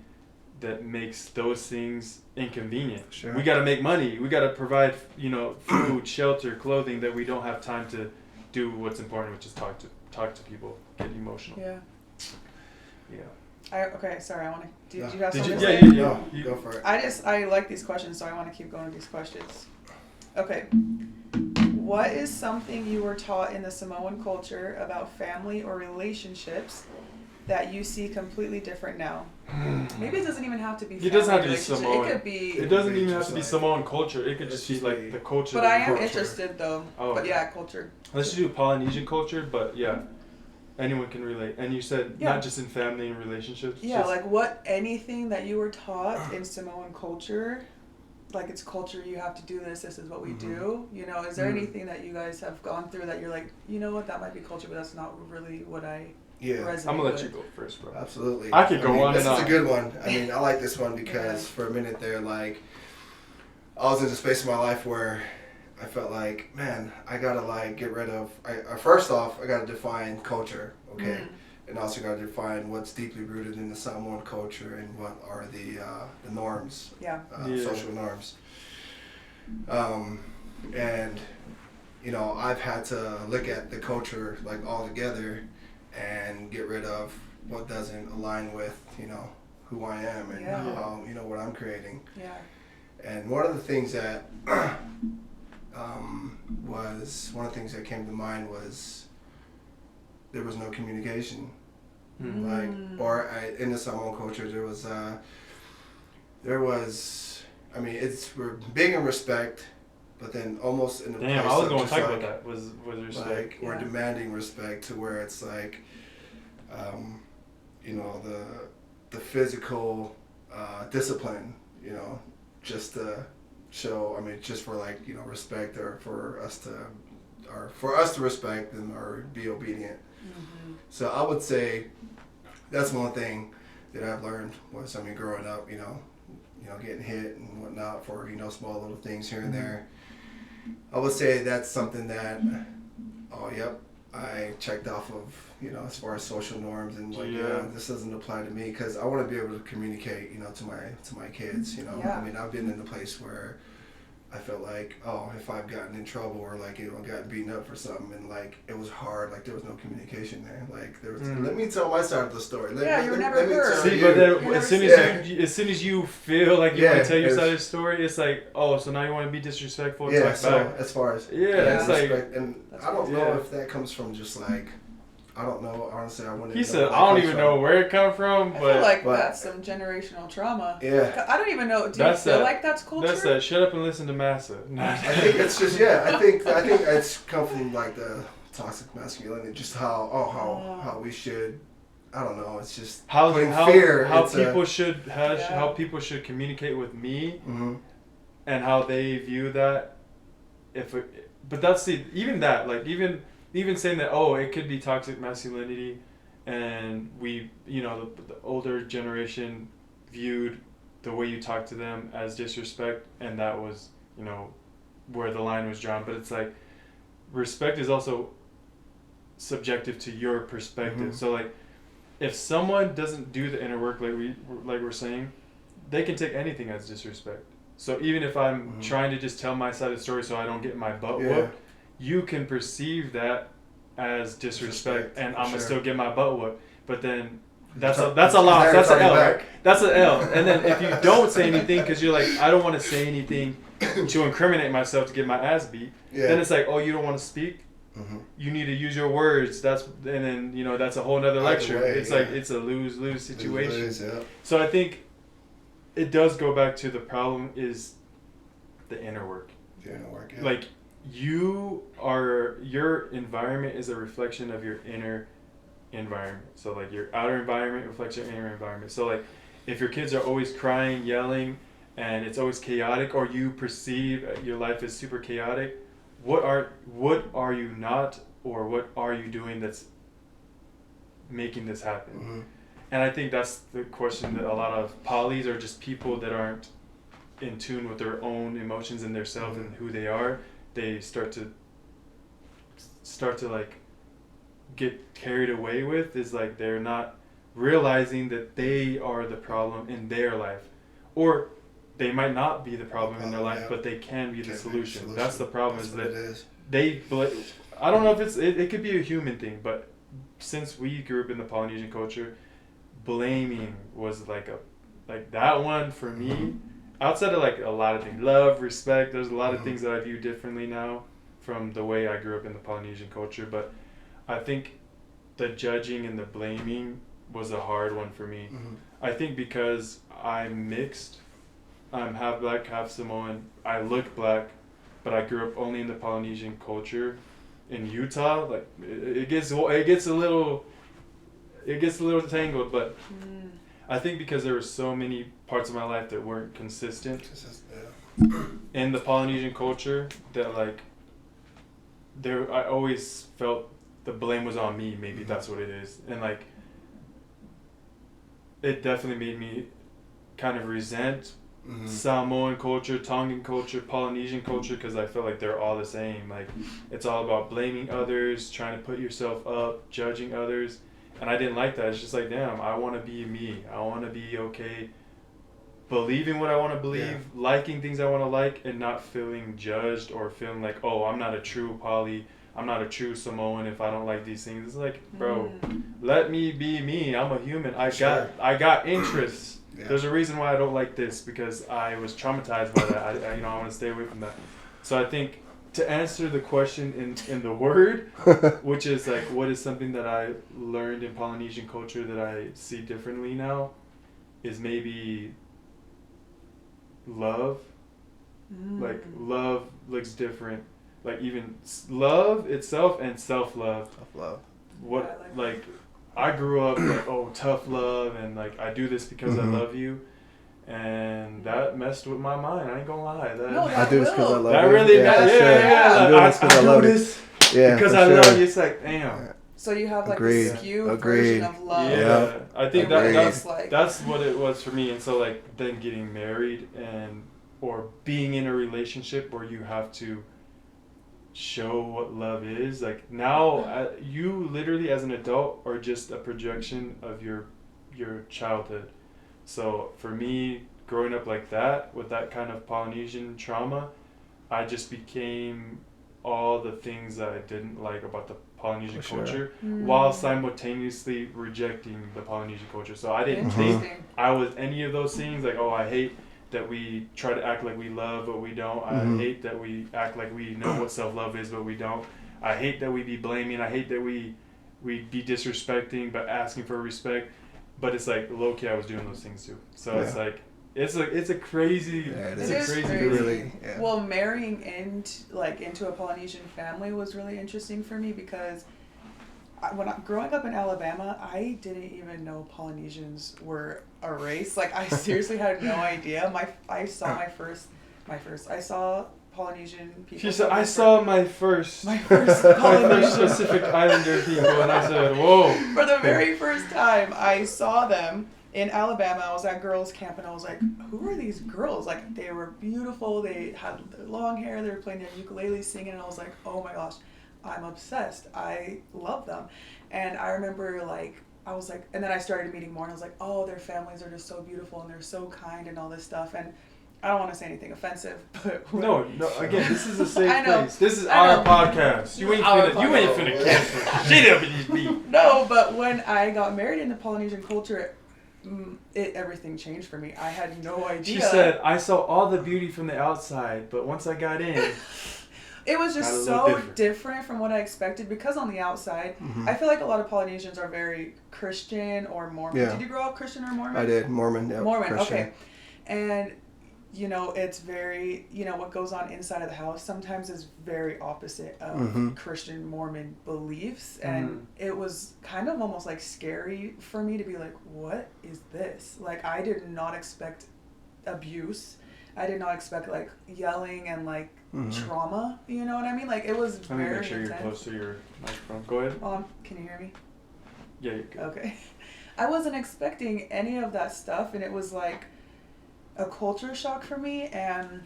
that makes those things inconvenient. Sure. We got to make money. We got to provide, food, shelter, clothing, that we don't have time to do what's important, which is talk to people, get emotional. Yeah. Yeah. Okay, sorry, I want to. Did you have Did something you? to Yeah, say? you Go for it. I like these questions, so I want to keep going with these questions. Okay. What is something you were taught in the Samoan culture about family or relationships that you see completely different now? Maybe it doesn't even have to be family. It doesn't have to be relationship. Samoan. It could be. It doesn't even have just to be like- Samoan culture. It could just be like the culture. But of I the am culture. interested though. Oh, But okay. yeah, culture. Let's do Polynesian culture, but yeah, anyone can relate. And you said Yeah. not just in family and relationships. Yeah, like anything that you were taught in Samoan culture, like it's culture, you have to do this is what we do. Is there anything that you guys have gone through that you're like, you know what, that might be culture, but that's not really what I resonate I'm gonna let with. you go first, bro. Absolutely. I could go on this and is on. a good one. I mean, I like this one because for a minute there, like, I was in a space in my life where I felt like, man, I gotta like get rid of. First off, I gotta define culture, okay, and also gotta define what's deeply rooted in the Samoan culture and what are the norms, social norms, and you know, I've had to look at the culture like all together and get rid of what doesn't align with, you know, who I am and Yeah. how, you know, what I'm creating. Yeah. And one of the things that one of the things that came to mind was there was no communication. Like, or in the Samoan culture, we're big in respect, but then almost in the Damn, place I was of going to just talk like, about that. Was respect. like we're Yeah. demanding respect to where it's like, you know, the physical discipline, you know, just to show. I mean, just for like, you know, respect or for us to respect them or be obedient. Mm-hmm. So I would say that's one thing that I've learned was, I mean, growing up, you know, getting hit and whatnot for, you know, small little things here and there. I would say that's something that, oh, yep, I checked off of, you know, as far as social norms and like, Yeah. this doesn't apply to me because I want to be able to communicate, you know, to my kids, you know. Yeah. I mean, I've been in a place where I felt like, oh, if I've gotten in trouble or like, you know, gotten beaten up for something and like it was hard, like there was no communication there. Like there was, let me tell my side of the story. You were never heard. tell See, you. but then You're as never soon as you feel like you want Yeah, to tell your it's- side of the story, it's like, oh, so now you want to be disrespectful and Yeah, talk so back. as far as Yeah, it's like respect, and That's I don't know yeah. if that comes from just like, I don't know, honestly, I wouldn't he know said, where that I don't comes even from. know where it come from, I but feel like but- that's some generational trauma. Yeah. I don't even know. Do you That's feel that- like that's culture? that's that. Shut up and listen to Massa. I think it's just, yeah, I think it's come from like the toxic masculinity, just how we should, I don't know, it's just how putting how fear how into- people should Yeah. how people should communicate with me Mhm. and how they view that. But that's even that, like even saying that, oh, it could be toxic masculinity, and we, you know, the older generation viewed the way you talk to them as disrespect, and that was, you know, where the line was drawn. But it's like respect is also subjective to your perspective. Mhm. So like if someone doesn't do the inner work like we're saying, they can take anything as disrespect. So even if I'm trying to just tell my side of the story so I don't get my butt whooped, you can perceive that as disrespect, and I'm gonna still get my butt whooped. But then that's a loss. That's an L. Right? That's an L. And then if you don't say anything because you're like, I don't want to say anything to incriminate myself to get my ass beat, then it's like, oh, you don't want to speak. Mm-hmm. You need to use your words. And then, you know, that's a whole nother lecture. Way, it's like it's a lose-lose situation. Lose, yeah. So I think it does go back to the problem is the inner work. The inner work, yeah. Like your environment is a reflection of your inner environment. So like your outer environment reflects your inner environment. So like if your kids are always crying, yelling, and it's always chaotic, or you perceive your life as super chaotic, what are you not, or what are you doing that's making this happen? Mm-hmm. And I think that's the question that a lot of polys are just people that aren't in tune with their own emotions and their self and who they are. They start to like get carried away with is like they're not realizing that they are the problem in their life, or they might not be the problem in their life, but they can be the solution. That's the problem. Is that I don't know if it could be a human thing, but since we grew up in the Polynesian culture, blaming was like that one for me. Outside of like a lot of things, love, respect, there's a lot of things that I view differently now from the way I grew up in the Polynesian culture, but I think the judging and the blaming was a hard one for me. Mm-hmm. I think because I'm mixed, I'm half black, half Samoan, I look black, but I grew up only in the Polynesian culture. In Utah, like it gets a little tangled, but I think because there were so many parts of my life that weren't consistent in the Polynesian culture, that like I always felt the blame was on me. Maybe that's what it is, and like it definitely made me kind of resent Samoan culture, Tongan culture, Polynesian culture, because I feel like they're all the same. Like it's all about blaming others, trying to put yourself up, judging others. And I didn't like that. It's just like, damn, I want to be me. I want to be okay believing what I want to believe, liking things I want to like, and not feeling judged or feeling like, oh, I'm not a true poly, I'm not a true Samoan if I don't like these things. It's like, bro, let me be me. I'm a human. I got interests. Yeah. There's a reason why I don't like this, because I was traumatized by that. I want to stay away from that. So I think to answer the question in the word, which is like, what is something that I learned in Polynesian culture that I see differently now, is maybe love. Like, love looks different. Like, even love itself and self-love. Self-love. What, like, I grew up like, oh, tough love, and like, I do this because I love you. And that messed with my mind. I ain't gonna lie. I do this because I love you. That really, yeah. I'm doing this because I love you. Yeah, because I love you. It's like, damn. Yeah. So you have like a skewed version of love. Yeah, I think that's what it was for me. And so like, then getting married or being in a relationship where you have to show what love is. Like, now, you literally as an adult are just a projection of your childhood. So for me, growing up like that, with that kind of Polynesian trauma, I just became all the things that I didn't like about the Polynesian culture, while simultaneously rejecting the Polynesian culture. So I didn't think I was any of those things. Like, oh, I hate that we try to act like we love, but we don't. I hate that we act like we know what self-love is, but we don't. I hate that we be blaming. I hate that we be disrespecting, but asking for respect. But it's like, low-key, I was doing those things too. So it's like, it's a crazy, crazy. Really, Well, marrying into a Polynesian family was really interesting for me, because growing up in Alabama, I didn't even know Polynesians were a race. Like, I seriously had no idea. I saw Polynesian people. She said, I saw my first Polynesian Pacific Islander people, and I said, whoa. For the very first time, I saw them in Alabama. I was at girls' camp, and I was like, who are these girls? Like, they were beautiful. They had long hair. They were playing their ukulele, singing, and I was like, oh my gosh, I'm obsessed. I love them. And I remember, like, I was like, and then I started meeting more, and I was like, oh, their families are just so beautiful, and they're so kind and all this stuff. And I don't want to say anything offensive, but no. Again, this is a safe place. This is our podcast. You ain't finna cancel shit up in this beat. No, but when I got married in the Polynesian culture, everything changed for me. I had no idea. She said, I saw all the beauty from the outside, but once I got in, it was just so different from what I expected, because on the outside, I feel like a lot of Polynesians are very Christian or Mormon. Yeah. Did you grow up Christian or Mormon? I did. Mormon, yeah. Mormon, Christian. Okay. And, you know, it's very, what goes on inside of the house sometimes is very opposite of Christian Mormon beliefs. And it was kind of almost like scary for me to be like, what is this? Like, I did not expect abuse. I did not expect like yelling and like trauma. You know what I mean? Like, it was very make sure intense. You're close to your microphone. Go ahead. Can you hear me? Yeah, you're good. Okay. I wasn't expecting any of that stuff, and it was like a culture shock for me. And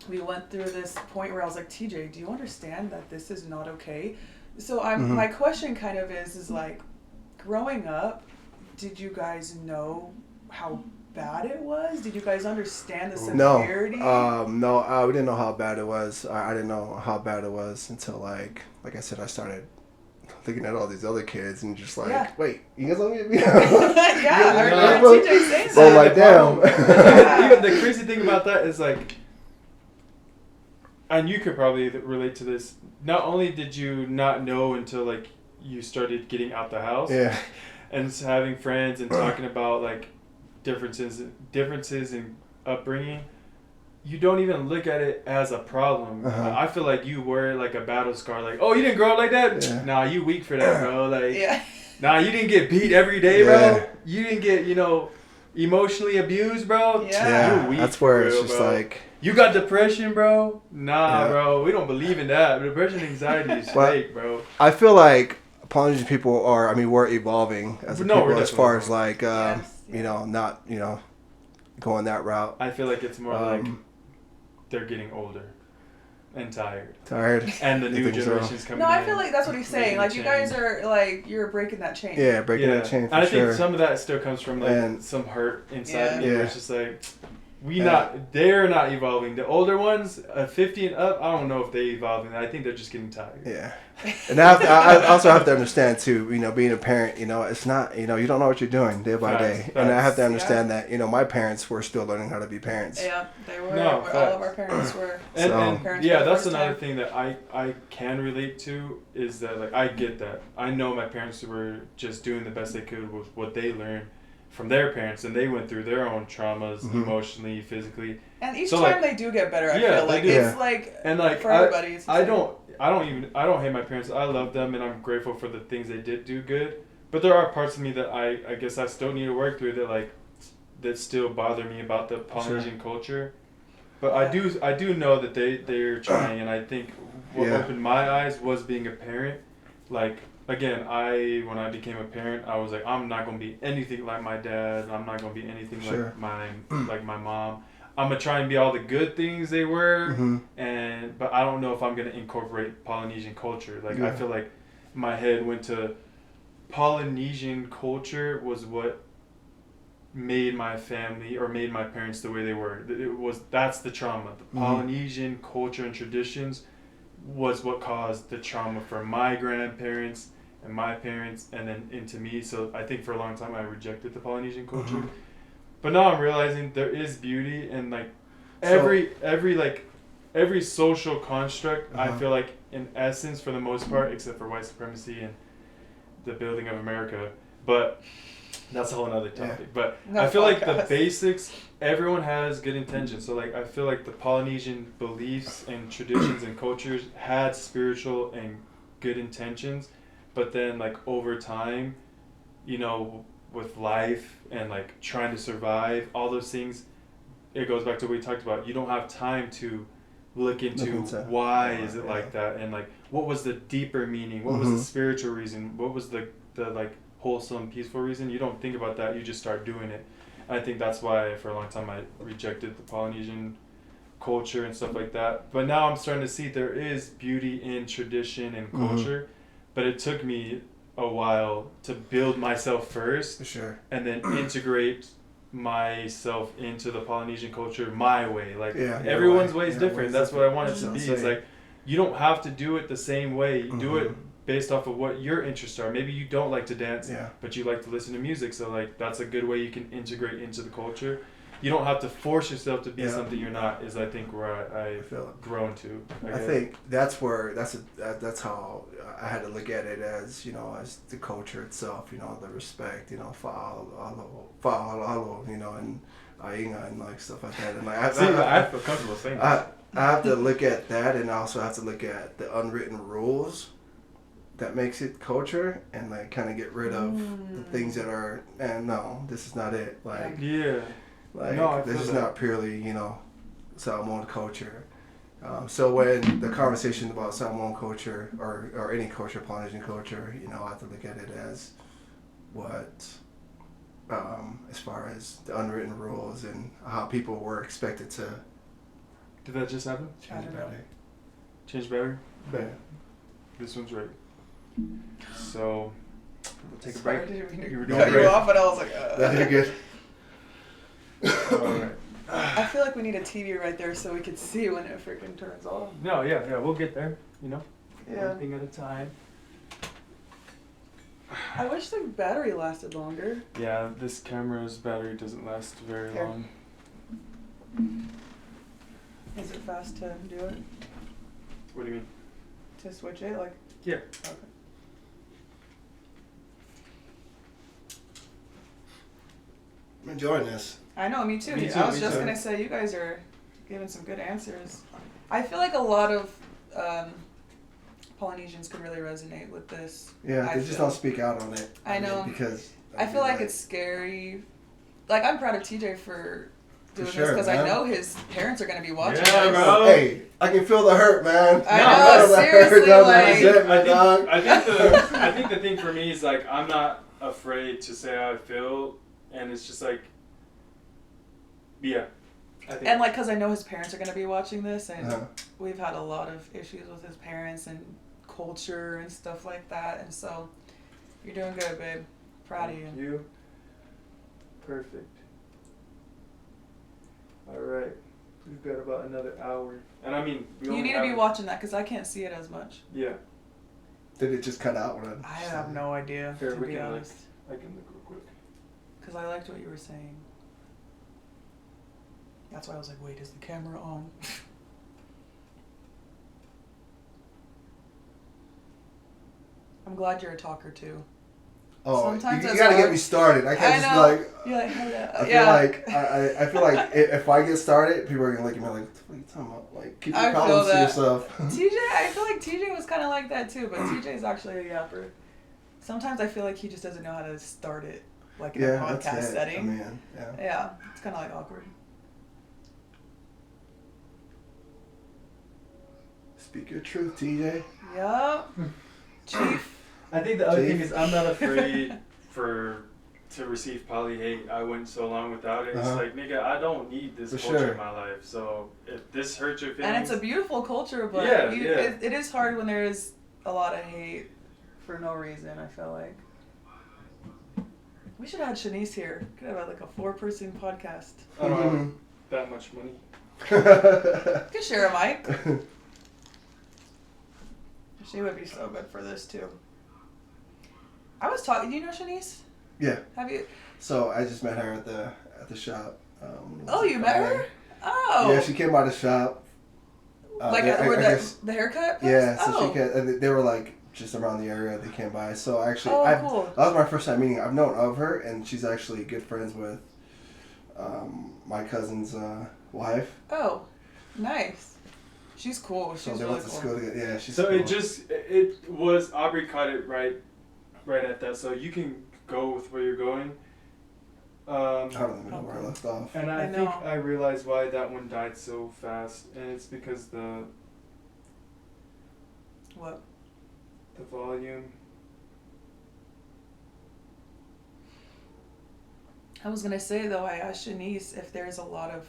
we went through this point where I was like, TJ, do you understand that this is not okay? So my question kind of is like, growing up, did you guys know how bad it was? Did you guys understand the severity? No, we didn't know how bad it was. I didn't know how bad it was until like I said, I started looking at all these other kids and just like, wait, you guys don't get me? I remember TJ saying that. So I'm like, damn. Even the crazy thing about that is like, and you could probably relate to this. Not only did you not know until like you started getting out the house, and having friends and talking about like differences in upbringing, you don't even look at it as a problem. I feel like you wear like a battle scar, like, oh, you didn't grow up like that? Yeah. Nah, you weak for that, bro. Like, nah, you didn't get beat every day, bro. You didn't get, emotionally abused, bro. You're weak. That's where it's just bro. Like, you got depression, bro? Nah, bro. We don't believe in that. Depression and anxiety is fake, bro. I feel like Polynesian people we're evolving as a people as far as like, not, going that route. I feel like it's more like they're getting older and tired. And the new generation's coming in. No, I feel like that's what he's saying. Like, you guys are, like, you're breaking that chain. Yeah, breaking that chain for I think some of that still comes from, like, some hurt inside me. Where it's just like, they're not evolving. The older ones, 50 and up, I don't know if they evolving. I think they're just getting tired. Yeah. And I also have to understand too, being a parent, it's not, you don't know what you're doing day by day. Facts. And I have to understand that, my parents were still learning how to be parents. Yeah, they were. No, all of our parents were. And parents yeah, for the that's first another time. thing that I can relate to is that, like, I get that. I know my parents were just doing the best they could with what they learned from their parents, and they went through their own traumas, emotionally, physically. And each So, time like, they do get better, I yeah, feel like they do. it's like, And like for everybody. It's the I same. don't hate my parents. I love them, and I'm grateful for the things they did do good. But there are parts of me that I guess I still need to work through that still bother me about the Polynesian culture. But I do know that they're trying, and I think what opened my eyes was being a parent. Like, again, when I became a parent, I was like, I'm not gonna be anything like my dad. I'm not gonna be anything like my mom. I'm gonna try and be all the good things they were, but I don't know if I'm gonna incorporate Polynesian culture. Like, I feel like my head went to Polynesian culture was what made my family or made my parents the way they were. That's the trauma. The Polynesian culture and traditions was what caused the trauma for my grandparents and my parents, and then into me. So I think for a long time I rejected the Polynesian culture. But now I'm realizing there is beauty in, like, every social construct. I feel like, in essence, for the most part, except for white supremacy and the building of America, but that's a whole other topic. But I feel like the basics, everyone has good intentions. So, like, I feel like the Polynesian beliefs and traditions and cultures had spiritual and good intentions, but then, like, over time, with life and, like, trying to survive, all those things, it goes back to what we talked about. You don't have time to look into why is it like that, and, like, what was the deeper meaning, what was the spiritual reason, what was the like wholesome, peaceful reason. You don't think about that, you just start doing it. I think that's why for a long time I rejected the Polynesian culture and stuff like that. But now I'm starting to see there is beauty in tradition and culture, but it took me a while to build myself first, and then integrate myself into the Polynesian culture my way. Like, everyone's way is different. That's what I want it to be. It's like, you don't have to do it the same way. You do it based off of what your interests are. Maybe you don't like to dance, but you like to listen to music. So, like, that's a good way you can integrate into the culture. You don't have to force yourself to be something you're not. Is, I think, where I've grown to. I think that's how I had to look at it, as as the culture itself. The respect. Fa'aloalo, and ainga and, like, stuff like that. And, like, I feel comfortable saying that. I have to look at that, and I also have to look at the unwritten rules that makes it culture, and, like, kind of get rid of the things that are, and no, this is not it. Like, like, no, this is not purely, Samoan culture. So when the conversation about Samoan culture or any culture, Polynesian culture, I have to look at it as what, as far as the unwritten rules and how people were expected to. Did that just happen? Change battery. Change battery? Yeah. This one's right. So, we'll take a Sorry, break. You were doing cut great. you off, and I was like, That's good. Alright. I feel like we need a TV right there so we can see when it freaking turns off. No, yeah, we'll get there, Yeah. One thing at a time. I wish the battery lasted longer. Yeah, this camera's battery doesn't last very long. Is it fast to do it? What do you mean? To switch it? Like, Yeah. okay. I'm enjoying this. I know, me too. Me too, I was me just too. going to say, you guys are giving some good answers. I feel like a lot of Polynesians can really resonate with this. Yeah, they just don't speak out on it. I know. Because I feel like it's scary. Like, I'm proud of TJ for doing sure, this because man. I know his parents are going to be watching Yeah, this. bro. Hey, I can feel the hurt, man. I know, The hurt seriously, down like- the shit, my dog. I think the thing for me is, like, I'm not afraid to say how I feel, and it's just like, yeah. I think And, like, because I know his parents are going to be watching this, and Uh-huh. we've had a lot of issues with his parents and culture and stuff like that, and so you're doing good, babe. Proud of you. You. Perfect. All got about another hour. And I mean, we You only need to be have- watching that because I can't see it as much. Yeah. Did it just cut out when I have no idea, Here, to we be can, like- honest. I can look real quick. Because I liked what you were saying. That's why I was like, wait, is the camera on? I'm glad you're a talker too. Oh, Sometimes you it's gotta get hard. me started. I can't I just know. be like. You're like, hell yeah. I feel Yeah. like I feel like if I get started, people are gonna look at me like, "What are you talking about? Like, keep I your feel problems to that. yourself." TJ, I feel like TJ was kind of like that too, but TJ's actually a yapper. Sometimes I feel like he just doesn't know how to start it, like in a Yeah, podcast that's it. setting. I mean, yeah. Yeah, it's kind of like awkward. Speak your truth, TJ. Yup. Chief. I think the other Chief. thing is I'm not afraid to receive poly hate. I went so long without it. It's Uh-huh. like, nigga, I don't need this For culture sure. in my life. So if this hurts your feelings, And it's a beautiful culture, but Yeah, you, yeah. it is hard when there is a lot of hate for no reason, I feel like. We should have had Shanice here. Could have had like a 4-person podcast. I don't have that much money. You could share a mic. She would be so good for this too. I was talking. Do you know Shanice? Yeah. Have you? So I just met her at the shop. Oh, you met her? Oh. Yeah, she came by the shop. Like I where guess- the haircut place? Yeah, so Oh. she came, they were like just around the area. They came by. So actually, Oh, cool. that was my first time meeting. I've known of her, and she's actually good friends with my cousin's wife. Oh, nice. She's cool. She's So they really went to cool. school together. Yeah, she's So cool. it was Aubrey caught it right at that. So you can go with where you're going. I don't even know where I left off. And I I think know. I realized why that one died so fast, and it's because the What? volume. I was gonna say though, I asked Shanice if there's a lot of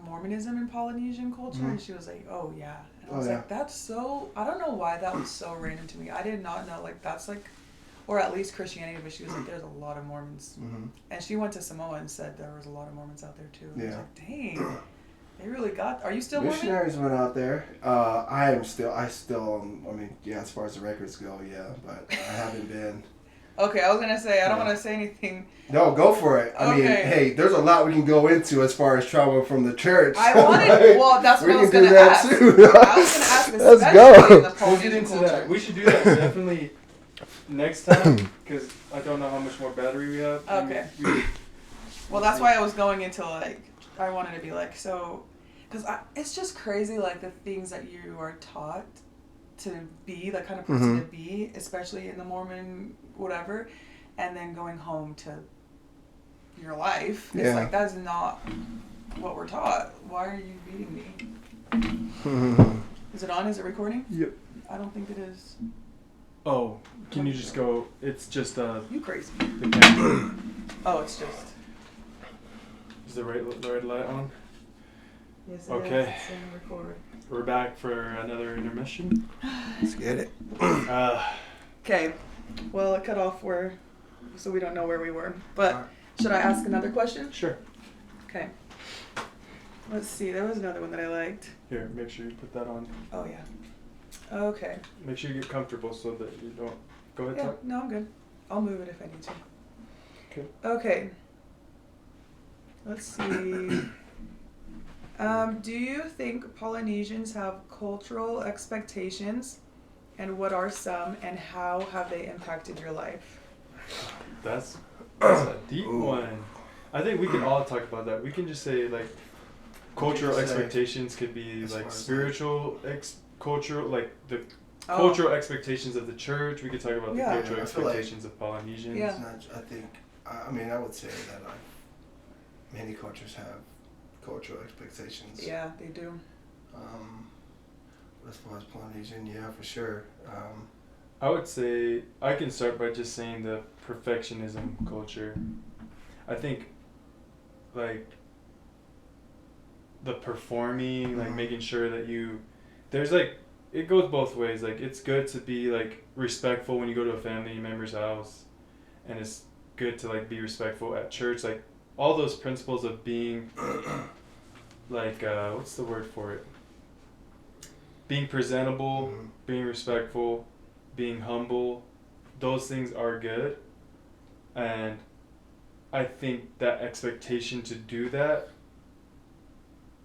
Mormonism in Polynesian culture, and she was like, "Oh yeah." And I was Oh, like, "That's so." I don't know why that was so random to me. I did not know like that's like, or at least Christianity. But she was like, "There's a lot of Mormons," and she went to Samoa and said there was a lot of Mormons out there too. And I was Yeah. like, "Dang, they really got." Are you still Mormon? Missionaries went out there. I mean, yeah, as far as the records go, yeah, but I haven't been. Okay, I was gonna say I don't Yeah. want to say anything. No, go for it. I mean, Okay. hey, there's a lot we can go into as far as trauma from the church. I wanted. Well, that's what we I was can do gonna that ask. too. I was gonna ask, Let's especially go. in the We'll get Polynesian into culture. that. We should do that definitely next time because I don't know how much more battery we have. Okay. We- Well, that's why I was going into like I wanted to be like so, because it's just crazy like the things that you are taught to be, the kind of person to be, especially in the Mormon whatever, and then going home to your life. It's Yeah. like that's not what we're taught. Why are you beating me? Is it on? Is it recording? Yep. I don't think it is. Oh, can you just go? It's just You crazy? the camera. Oh, it's just. Is the red light on? Yes, it Okay. is. It's saying record. We're back for another intermission. Let's get it. Okay. Well, it cut off so we don't know where we were. But should I ask another question? Sure. Okay. Let's see. There was another one that I liked. Here, make sure you put that on. Oh yeah. Okay. Make sure you get comfortable so that you don't. Go ahead, Yeah. talk. No, I'm good. I'll move it if I need to. Okay. Okay. Let's see. Do you think Polynesians have cultural expectations, and what are some, and how have they impacted your life? That's a deep one. I think we can all talk about that. We can just say like cultural Say, expectations could be as like far as, spiritual cultural, like the Oh. cultural expectations of the church. We could talk about Yeah. the cultural I feel like- expectations of Polynesians. Yeah. It's not, I think, I mean, I would say that many cultures have cultural expectations. Yeah, they do. As far as Polynesian, yeah, for sure. I would say I can start by just saying the perfectionism culture. I think like the performing, like making sure that there's like it goes both ways. Like it's good to be like respectful when you go to a family member's house, and it's good to like be respectful at church. Like all those principles of being like what's the word for it? Being presentable, Mm-hmm. being respectful, being humble, those things are good. And I think that expectation to do that,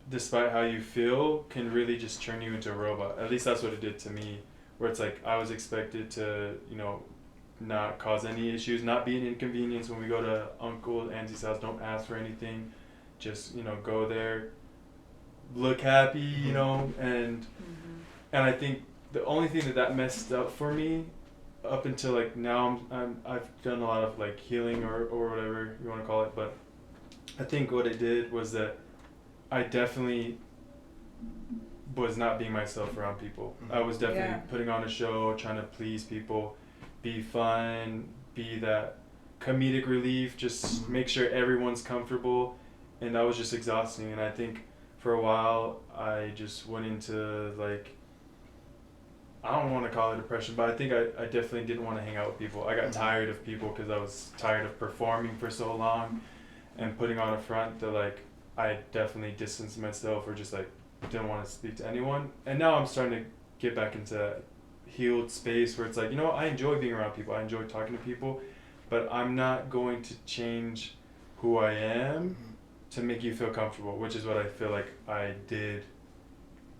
despite how you feel, can really just turn you into a robot. At least that's what it did to me. Where it's like I was expected to, not cause any issues, not be an inconvenience when we go to Uncle Auntie's house. Don't ask for anything. Just, go there, look happy, and Mm-hmm. and I think the only thing that messed up for me up until like now, I've done a lot of like healing or whatever you want to call it, but I think what it did was that I definitely was not being myself around people. I was definitely putting on a show, trying to please people, be fun, be that comedic relief, just make sure everyone's comfortable, and that was just exhausting. And I think for a while I just went into like, I don't want to call it depression, but I think I definitely didn't want to hang out with people. I got tired of people because I was tired of performing for so long and putting on a front that like I definitely distanced myself or just like didn't want to speak to anyone. And now I'm starting to get back into that healed space where it's like, I enjoy being around people. I enjoy talking to people, but I'm not going to change who I am to make you feel comfortable, which is what I feel like I did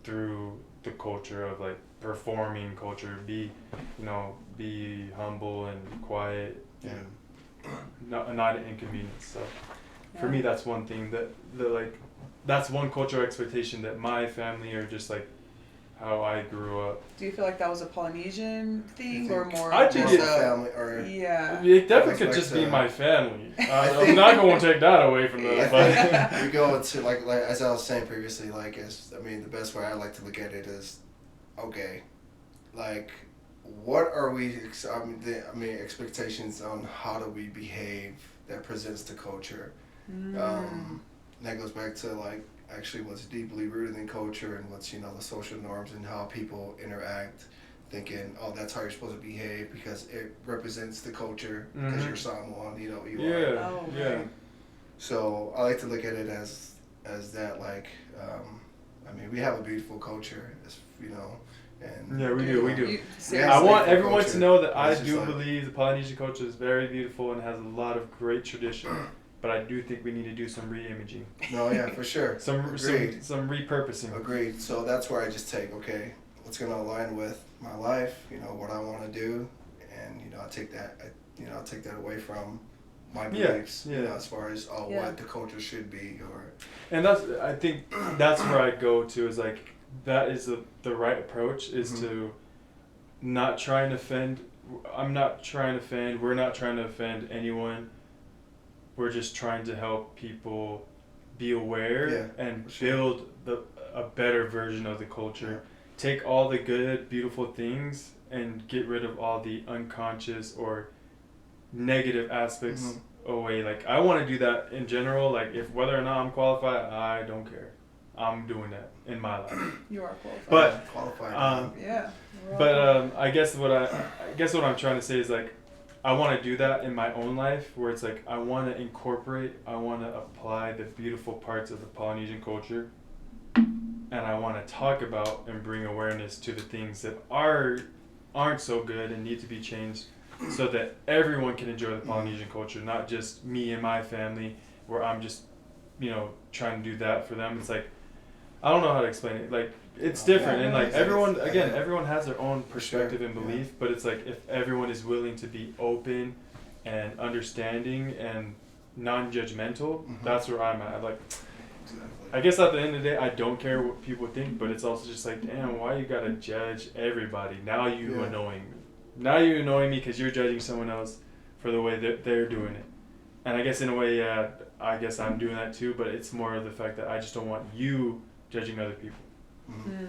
through the culture of like performing culture. Be humble and quiet and not an inconvenience. So for me, that's one thing that like, that's one cultural expectation that my family or just like how I grew up. Do you feel like that was a Polynesian thing or more? I think just it's family or yeah. It definitely could just be my family. I'm not going to take that away from them. But we go into like as I was saying previously, like the best way I like to look at it is, okay, like what are we? Expectations on how do we behave that presents the culture. That goes back to like actually what's deeply rooted in culture and what's the social norms and how people interact, thinking, oh, that's how you're supposed to behave because it represents the culture because you're Samoan, you are. Oh, yeah. right. So I like to look at it as that like, we have a beautiful culture, and Yeah, we do. I I want everyone culture. to know that I It's just do like- believe the Polynesian culture is very beautiful and has a lot of great tradition. But I do think we need to do some re-imaging. No, yeah, for sure. Some Agreed. some repurposing. Agreed. So that's where I just take, okay, what's going to align with my life, what I want to do, and I take that, I'll take that away from my beliefs, as far as what the culture should be, or. And I think that's where I go to is like that is the right approach is to not try and offend. I'm not trying to offend. We're not trying to offend anyone. We're just trying to help people be aware and build a better version of the culture. Take all the good, beautiful things and get rid of all the unconscious or negative aspects away. Like I want to do that in general. Like if whether or not I'm qualified, I don't care. I'm doing that in my life. You are qualified. But Qualified. yeah. But I guess what I'm trying to say is like I want to do that in my own life where it's like I want to apply the beautiful parts of the Polynesian culture, and I want to talk about and bring awareness to the things that aren't so good and need to be changed so that everyone can enjoy the Polynesian culture, not just me and my family where I'm just trying to do that for them. It's like I don't know how to explain it. Like it's different, and like everyone has their own perspective and belief. But it's like if everyone is willing to be open and understanding and non-judgmental, that's where I'm at. Like, I guess at the end of the day, I don't care what people think, but it's also just like, damn, why you gotta judge everybody? Now you annoying me. Now you're annoying me because you're judging someone else for the way that they're doing it. And I guess in a way, I guess I'm doing that too. But it's more of the fact that I just don't want you judging other people.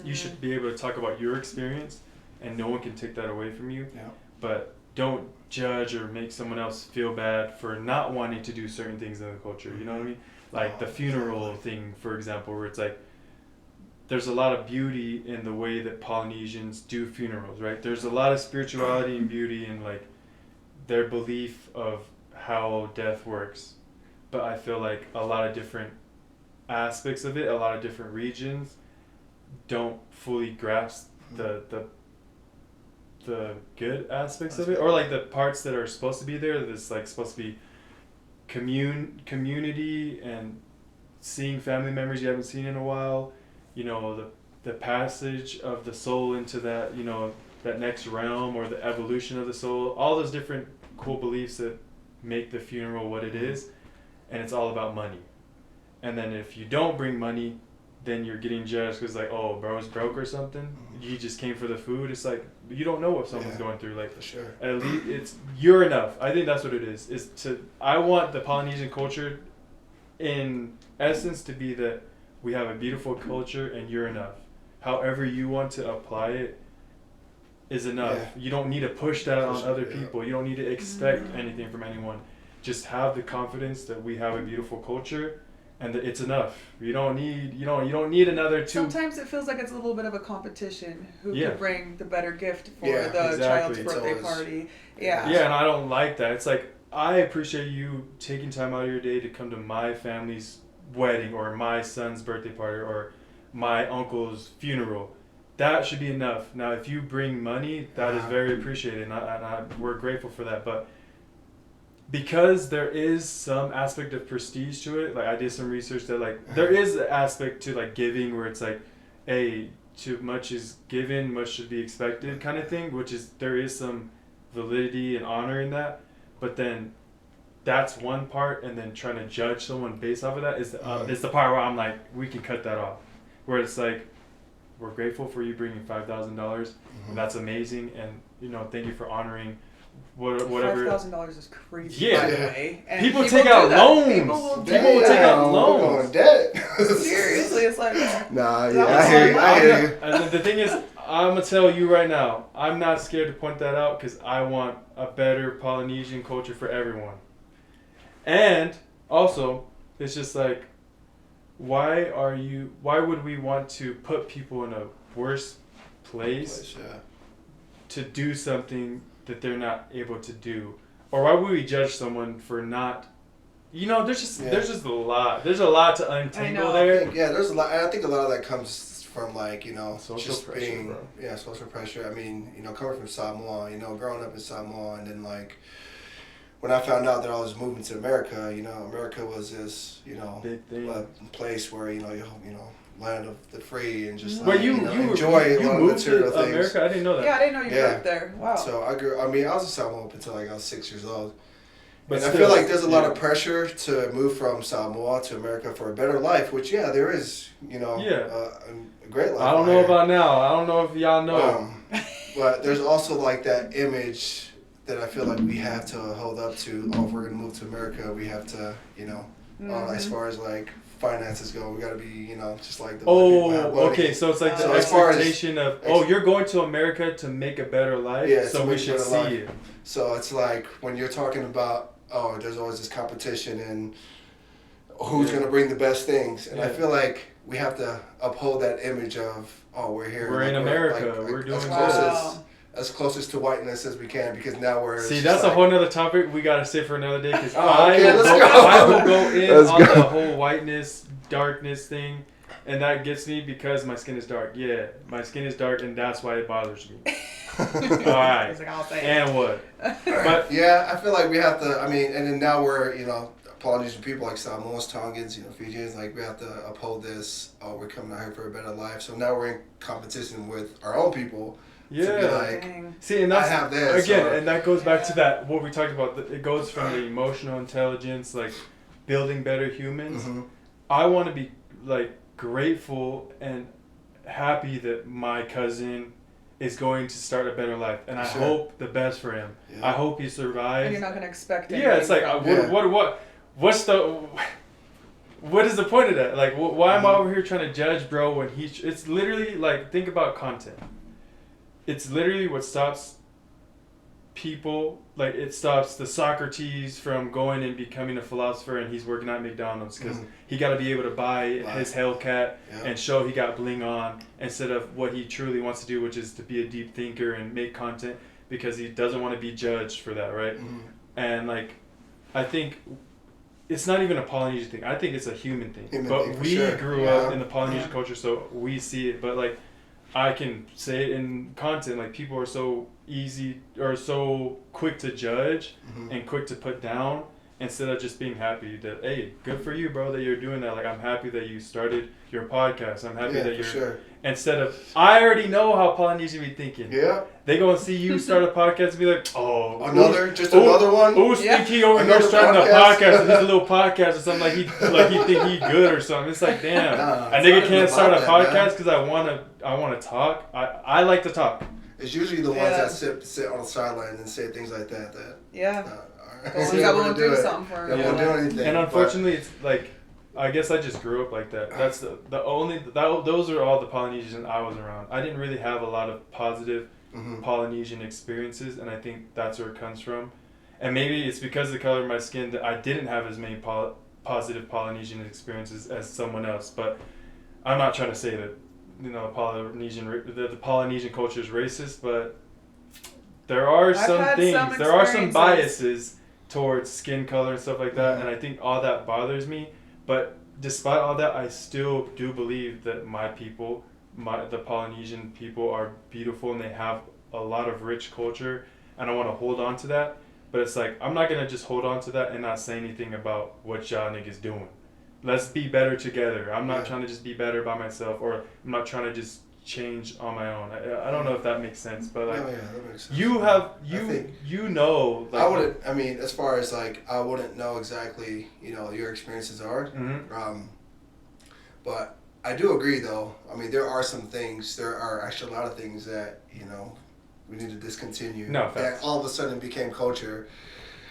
You should be able to talk about your experience and no one can take that away from you. But don't judge or make someone else feel bad for not wanting to do certain things in the culture. You know what I mean? Like the funeral thing, for example, where it's like there's a lot of beauty in the way that Polynesians do funerals, right? There's a lot of spirituality and beauty in like their belief of how death works. But I feel like a lot of different aspects of it, a lot of different regions don't fully grasp the good aspects of it, or like the parts that are supposed to be there. That's like supposed to be community and seeing family members you haven't seen in a while. You know, the passage of the soul into that, you know, that next realm, or the evolution of the soul. All those different cool beliefs that make the funeral what it is, and it's all about money. And then if you don't bring money, then you're getting judged because like, oh, bro's broke or something. You just came for the food. It's like, you don't know what someone's going through. Like, for sure. At least you're enough. I think that's what it is. I want the Polynesian culture, in essence, to be that we have a beautiful culture and you're enough. However you want to apply it is enough. Yeah. You don't need to push that on other people. You don't need to expect anything from anyone. Just have the confidence that we have a beautiful culture, and that it's enough. You don't need another two. Sometimes it feels like it's a little bit of a competition. Who can bring the better gift for the exactly. child's birthday party? Yeah. Yeah, and I don't like that. It's like, I appreciate you taking time out of your day to come to my family's wedding, or my son's birthday party, or my uncle's funeral. That should be enough. Now, if you bring money, that is very appreciated, and we're grateful for that. But because there is some aspect of prestige to it, like I did some research that like there is an aspect to like giving where it's like, hey, too much is given, much should be expected kind of thing, which is, there is some validity and honor in that. But then that's one part, and then trying to judge someone based off of that is the part where I'm like, we can cut that off. Where it's like, we're grateful for you bringing $5,000, and that's amazing, and you know, thank you for honoring whatever. $5,000 is crazy. Yeah, by the way. And people take out loans. People will take out loans. Debt. Seriously, it's like. Nah, yeah, I hear you. And the thing is, I'm gonna tell you right now, I'm not scared to point that out because I want a better Polynesian culture for everyone. And also, it's just like, why would we want to put people in a worse place to do something that they're not able to do? Or why would we judge someone for not, you know, there's just a lot. There's a lot to untangle there. There's a lot. And I think a lot of that comes from like, you know, social just pressure, being, bro. social pressure. I mean, you know, coming from Samoa, you know, growing up in Samoa, and then like, when I found out that I was moving to America, you know, America was this, you know, big thing. Place where, you know, land of the free, and just Wait, like, you enjoy a lot of moved material to things. America? I didn't know that. Yeah, I didn't know you grew up there. Wow. So I was in Samoa up until like I was 6 years old. But I feel like there's a lot of pressure to move from Samoa to America for a better life, which there is, you know, a great life. I don't know about now. I don't know if y'all know. But there's also like that image that I feel like we have to hold up to. Oh, if we're gonna move to America, we have to, you know, as far as like finances go, we gotta be, you know, just like the people have money. Okay, so it's like the expectation of, you're going to America to make a better life, so we should see you. So it's like when you're talking about, there's always this competition and who's gonna bring the best things, and I feel like we have to uphold that image of, we're here. We're in America. We're doing this. As closest to whiteness as we can, because now we're... See, that's a whole nother topic we gotta sit for another day, because I will go in on the whole whiteness, darkness thing, and that gets me because my skin is dark. Yeah, my skin is dark, and that's why it bothers me. Alright, and what? But yeah, I feel like we have to, I mean, and then now we're, you know, Polynesian people like Samoans, Tongans, you know, Fijians, like we have to uphold this, we're coming out here for a better life. So now we're in competition with our own people. See, and that's I have this, again, and that goes back to that what we talked about. It goes from the emotional intelligence, like building better humans. I want to be like grateful and happy that my cousin is going to start a better life, and I hope the best for him. I hope he survives. And you're not gonna expect it. Yeah, it's like what is the point of that? Like, why am I over here trying to judge, bro? When it's literally like, think about content. It's literally what stops people, like it stops the Socrates from going and becoming a philosopher, and he's working at McDonald's because he got to be able to buy his Hellcat and show he got bling on, instead of what he truly wants to do, which is to be a deep thinker and make content, because he doesn't want to be judged for that, right? And like, I think it's not even a Polynesian thing. I think it's a human thing. Human but thing, for we sure. grew up in the Polynesian culture, so we see it. But like, I can say it in content. Like, people are so easy or so quick to judge and quick to put down instead of just being happy that, hey, good for you, bro, that you're doing that. Like, I'm happy that you started your podcast. I'm happy that you're. Sure. Instead of, I already know how Polynesian be thinking. Yeah. They go and see you start a podcast and be like, oh, another one. Oh, Sneaky over here starting a podcast. He's a little podcast or something like he think he good or something. It's like, damn, a nigga can't start a podcast because I wanna talk. I like to talk. It's usually the ones that sit on the sideline and say things like that. The ones that won't do something for you. They won't do anything. And unfortunately, it's like, I guess I just grew up like that. That's the only those are all the Polynesians I was around. I didn't really have a lot of positive Polynesian experiences, and I think that's where it comes from. And maybe it's because of the color of my skin that I didn't have as many positive Polynesian experiences as someone else. But I'm not trying to say that, you know, the Polynesian culture is racist, but there are there are some biases towards skin color and stuff like that, and I think all that bothers me. But despite all that, I still do believe that my people, the Polynesian people, are beautiful and they have a lot of rich culture, and I want to hold on to that. But it's like, I'm not going to just hold on to that and not say anything about what y'all niggas doing. Let's be better together. I'm not trying to just be better by myself, or I'm not trying to just change on my own. I don't know if that makes sense, but like, that makes sense. You know, like, I wouldn't. I mean, as far as like, I wouldn't know exactly, you know, your experiences are. But I do agree, though. I mean, there are some things. There are actually a lot of things that, you know, we need to discontinue. No, that all of a sudden became culture.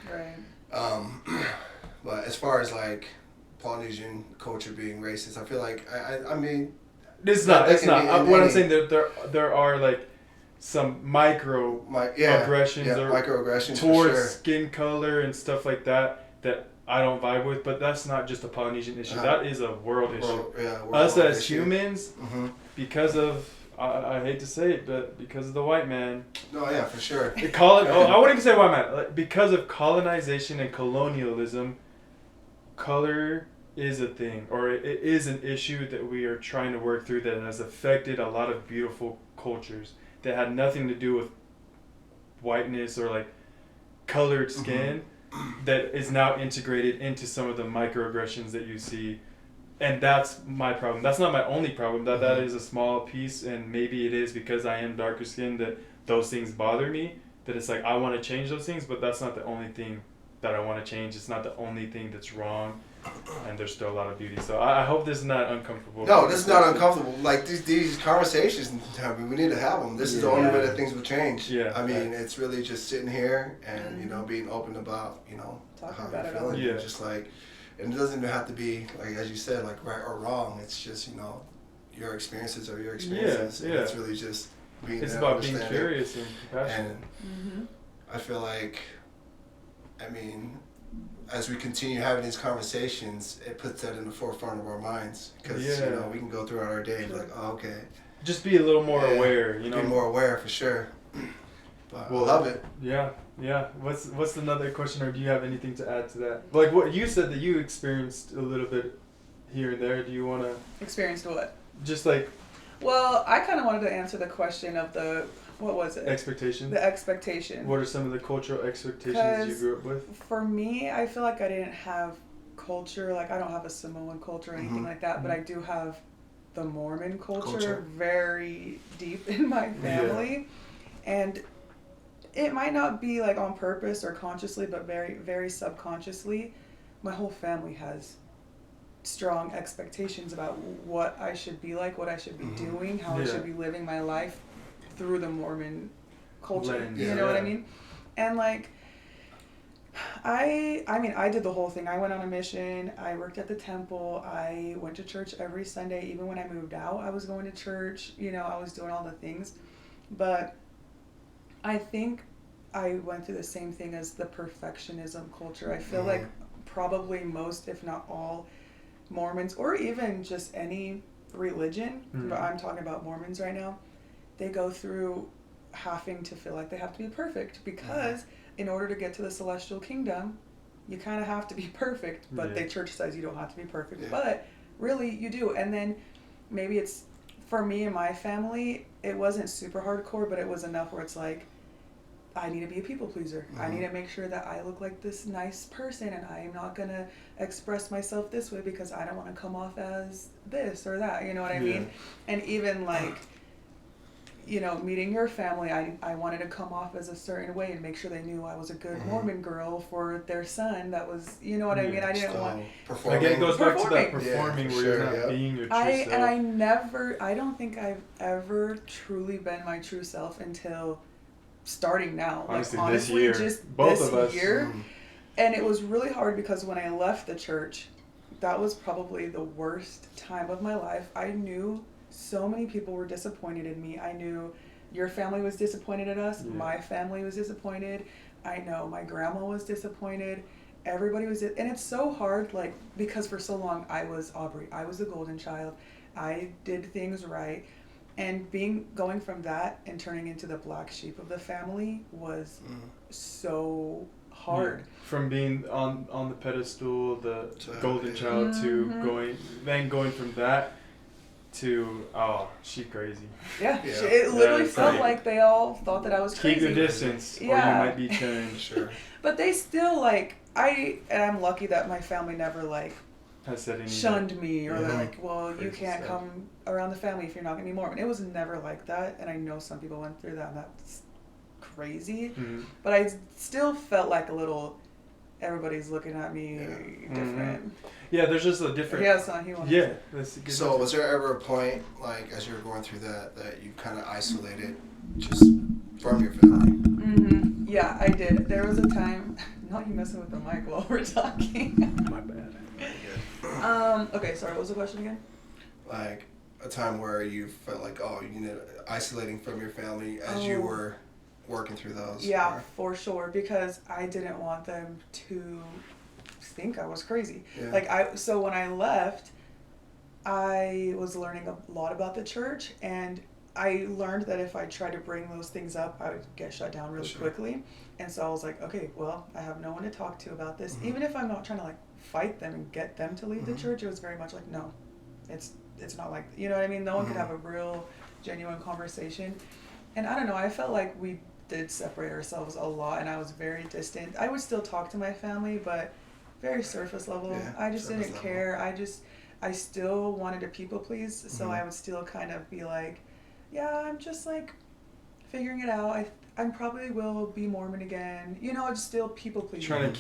Right. But as far as like Polynesian culture being racist, I feel like I mean. It's not. What I'm saying, there are like some aggressions microaggressions towards skin color and stuff like that I don't vibe with. But that's not just a Polynesian issue. That is a world issue. Us as humans, because of I hate to say it, but because of the white man. No, yeah, for sure. I wouldn't even say white man. Like, because of colonization and colonialism, color is a thing, or it is an issue that we are trying to work through, that has affected a lot of beautiful cultures that had nothing to do with whiteness or like colored skin, that is now integrated into some of the microaggressions that you see. And that's my problem. That's not my only problem. That is a small piece, and maybe it is because I am darker skinned that those things bother me, that it's like I want to change those things, but that's not the only thing that I want to change. It's not the only thing that's wrong, and there's still a lot of beauty. So I hope this is not uncomfortable. No, this is not uncomfortable. Like, these conversations, I mean, we need to have them. This is the only way that things will change. Yeah. I mean, it's really just sitting here and, you know, being open about, you know, talking how about you're feeling. Yeah. Just like, and it doesn't even have to be, like, as you said, like, right or wrong. It's just, you know, your experiences are your experiences. Yeah. And it's really just being It's there, about being understanding. curious and compassionate. And I feel like, I mean, as we continue having these conversations, it puts that in the forefront of our minds. Because, you know, we can go throughout our day and be like, oh, okay. Just be a little more aware, you know. Be more aware, for sure. But I love it. Yeah. What's another question, or do you have anything to add to that? Like, what you said that you experienced a little bit here and there. Do you want to... Experienced what? Just like... Well, I kind of wanted to answer the question of what was it? Expectation. The expectation. What are some of the cultural expectations you grew up with? For me, I feel like I didn't have culture. Like, I don't have a Samoan culture or anything like that, but I do have the Mormon culture very deep in my family. Yeah. And it might not be like on purpose or consciously, but very, very subconsciously, my whole family has strong expectations about what I should be like, what I should be doing, how I should be living my life through the Mormon culture. You know what I mean? And like, I mean, I did the whole thing. I went on a mission. I worked at the temple. I went to church every Sunday. Even when I moved out, I was going to church. You know, I was doing all the things. But I think I went through the same thing as the perfectionism culture. I feel like probably most, if not all, Mormons, or even just any religion, but I'm talking about Mormons right now, they go through having to feel like they have to be perfect, because in order to get to the celestial kingdom, you kind of have to be perfect, but Yeah. the church says you don't have to be perfect. Yeah. But really, you do. And then maybe it's, for me and my family, it wasn't super hardcore, but it was enough where it's like, I need to be a people pleaser. I need to make sure that I look like this nice person, and I am not going to express myself this way because I don't want to come off as this or that. You know what I mean? And even like, you know, meeting your family, I wanted to come off as a certain way and make sure they knew I was a good Mormon girl for their son. That was, you know what I mean? I didn't want... performing. Again, it goes back to that Performing. performing Yeah, where for you're sure, not being your true self. And I don't think I've ever truly been my true self until starting now. Honestly, like, this year. just Both this of us. year. And it was really hard because when I left the church, that was probably the worst time of my life. I knew so many people were disappointed in me. I knew your family was disappointed in us. Yeah. My family was disappointed. I know my grandma was disappointed. Everybody was, and it's so hard, like, because for so long I was Aubrey. I was the golden child. I did things right. And going from that and turning into the black sheep of the family was so hard. Yeah. From being on the pedestal, the golden yeah. child, to going from that to, oh, she crazy. Yeah, Yeah. it literally it's felt like, like they all thought that I was crazy. Keep your distance, or Yeah. you might be turned. Sure. But they still, like, I'm lucky that my family never, like, Has said anything. shunned me, or they're Yeah. like, well, you Crazy can't stuff. come around the family if you're not going to be Mormon. It was never like that, and I know some people went through that, and that's crazy. But I still felt like a little, everybody's looking at me different. Yeah, there's just a different. Yeah, so he wanted Yeah, that's a good So one. was there ever a point, like, as you were going through that you kind of isolated just from your family? Yeah, I did. There was a time, not you messing with the mic while we're talking. My bad. Okay, sorry, what was the question again? Like a time where you felt like, isolating from your family as you were working through those. Yeah, for sure, because I didn't want them to think I was crazy. Yeah. So when I left, I was learning a lot about the church, and I learned that if I tried to bring those things up, I would get shut down really quickly. And so I was like, okay, well, I have no one to talk to about this. Even if I'm not trying to, like, fight them and get them to leave the church, it was very much like, no, it's not like, you know what I mean? No one could have a real, genuine conversation. And I don't know, I felt like we did separate ourselves a lot, and I was very distant. I would still talk to my family, but very surface level. Yeah, I just surface didn't level. care. I still wanted to people please, so I would still kind of be like, yeah, I'm just, like, figuring it out. I probably will be Mormon again. You know, I'd still people please. Trying to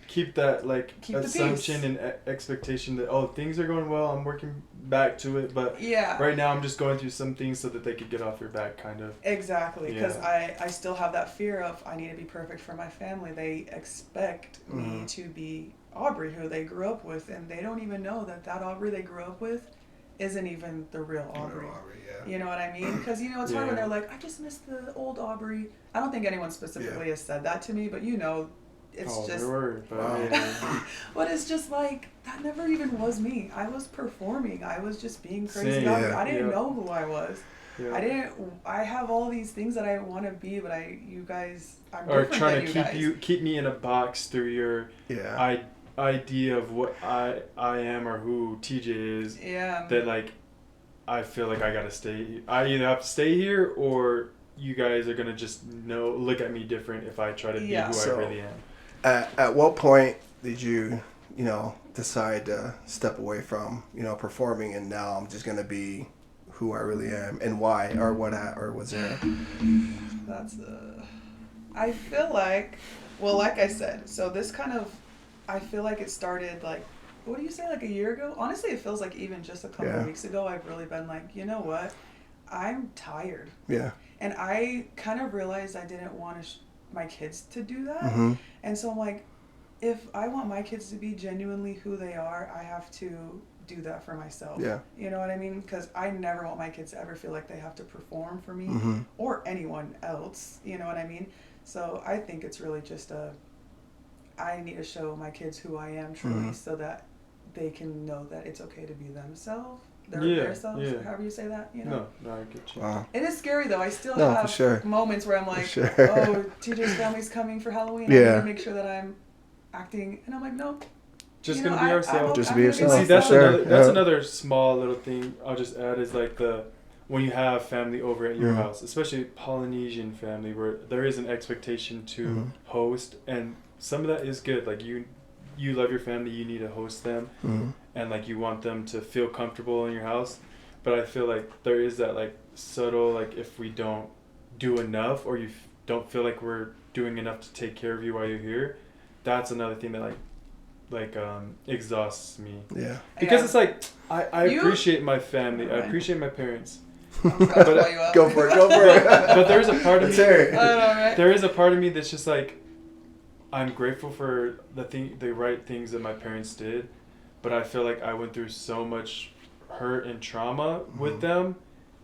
keep that like Keep the assumption peace. and expectation that things are going well, I'm working back to it, but Yeah. right now I'm just going through some things so that they could get off your back, kind of. Exactly, because Yeah. I still have that fear of I need to be perfect for my family. They expect me to be Aubrey, who they grew up with, and they don't even know that Aubrey they grew up with isn't even the real Aubrey. Yeah. You know what I mean? Because, you know, it's hard when they're like, I just miss the old Aubrey. I don't think anyone specifically has said that to me, but, you know, it's just... There were, but But it's just like, that never even was me. I was performing. I was just being crazy. Same. About it. Yeah. I didn't know who I was. yeah. I have all these things that I want to be, but you guys, I'm Or different trying than to you guys. keep me in a box through your idea of what I am or who TJ is. Yeah. That, like, I feel like I gotta stay. I either have to stay here, or you guys are gonna just look at me different if I try to be who So, I really am. At what point did you, decide to step away from, performing, and now I'm just gonna be who I really am, and why, or what, or was there? I feel like, well, like I said, so this kind of, I feel like it started like, what do you say, like a year ago? Honestly, it feels like even just a couple of weeks ago, I've really been like, you know what? I'm tired. Yeah. And I kind of realized I didn't want my kids to do that. Mm-hmm. And so I'm like, if I want my kids to be genuinely who they are, I have to do that for myself. Yeah. You know what I mean? Because I never want my kids to ever feel like they have to perform for me Mm-hmm. or anyone else. You know what I mean? So I think it's really just I need to show my kids who I am truly so that they can know that it's okay to be themselves. Themselves, or however you say that, you know? No, I get you. Wow. It is scary though. I still No, for have sure. moments where I'm like, For sure. oh, TJ's family's coming for Halloween. I Yeah. need to make sure that I'm acting, and I'm like, nope. Just You gonna know, be I- ourselves. Just I'm be gonna yourself. See, that's Sure, another that's yeah. another small little thing I'll just add is like when you have family over at your Mhm. house, especially Polynesian family, where there is an expectation to Mhm. host, and some of that is good. Like you love your family, you need to host them, Mhm. and like you want them to feel comfortable in your house. But I feel like there is that like subtle like if we don't do enough or you don't feel like we're doing enough to take care of you while you're here, that's another thing that exhausts me. Yeah. Because Yeah. it's like I You- appreciate my family, I Right. appreciate my parents, I'm just gonna But, call you out. Go for it. Go for it. but there's a part of Let's me. hear it. I don't know, right? There is a part of me that's just like, I'm grateful for the right things that my parents did, but I feel like I went through so much hurt and trauma with Mhm. them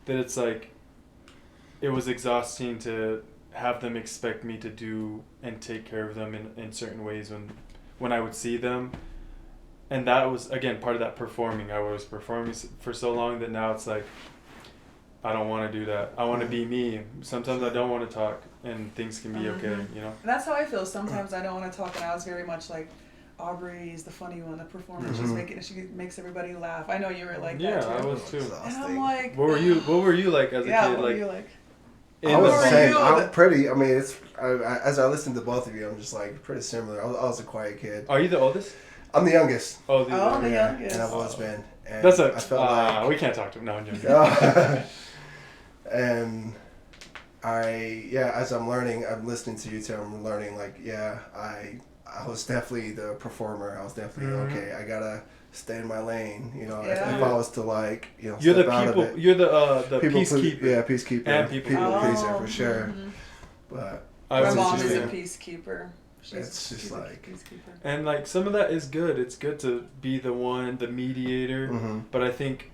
that it's like, it was exhausting to have them expect me to do and take care of them in certain ways when I would see them. And that was, again, part of that performing. I was performing for so long that now it's like, I don't want to do that. I want to be me. Sometimes I don't want to talk, and things can be okay, you know? And that's how I feel. Sometimes I don't want to talk, and I was very much like, Aubrey is the funny one, the performer. Mhm. She makes everybody laugh. I know you were like Yeah, that too. I was too. And I'm like, What were you like as a yeah, kid? what were Like, you like? in I was the the Or same. you- I'm pretty. I mean, as I listen to both of you, I'm just like pretty similar. I was a quiet kid. Are you the oldest? I'm the youngest. Oh, Oh, the Yeah, youngest. and I've always been. And That's I felt like we can't talk to him now. and as I'm learning, I'm listening to you two. I'm learning like, I was definitely the performer. I was definitely okay. I gotta stay in my lane. You know, if Yeah. I was to like, You're step the out people. of it, You're the people peacekeeper. peacekeeper, And people pleaser Oh, for sure. mhm. But I My was mom is a interested. peacekeeper. It's just she's a like- peacekeeper. And like some of that is good. It's good to be the mediator. mhm. But I think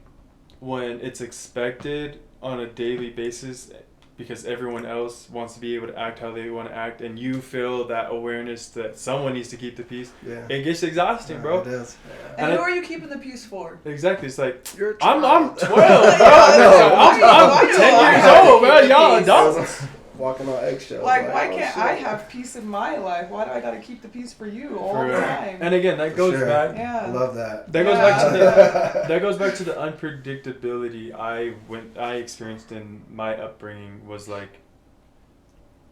when it's expected on a daily basis, because everyone else wants to be able to act how they want to act, and you feel that awareness that someone needs to keep the peace, Yeah. it gets exhausting, bro. It is. And And who are you keeping the peace for? Exactly. It's like You're a I'm child. 12, bro. Yeah, no. I'm 10 years old, bro. Y'all adults. Walking on eggshells. Like, why oh, can't shit. I have peace in my life? Why do I gotta keep the peace for you all For the real. time? And again, that goes Sure. back. Yeah. I love that. That goes back to the Yeah. that goes back to the unpredictability I experienced in my upbringing. Was like,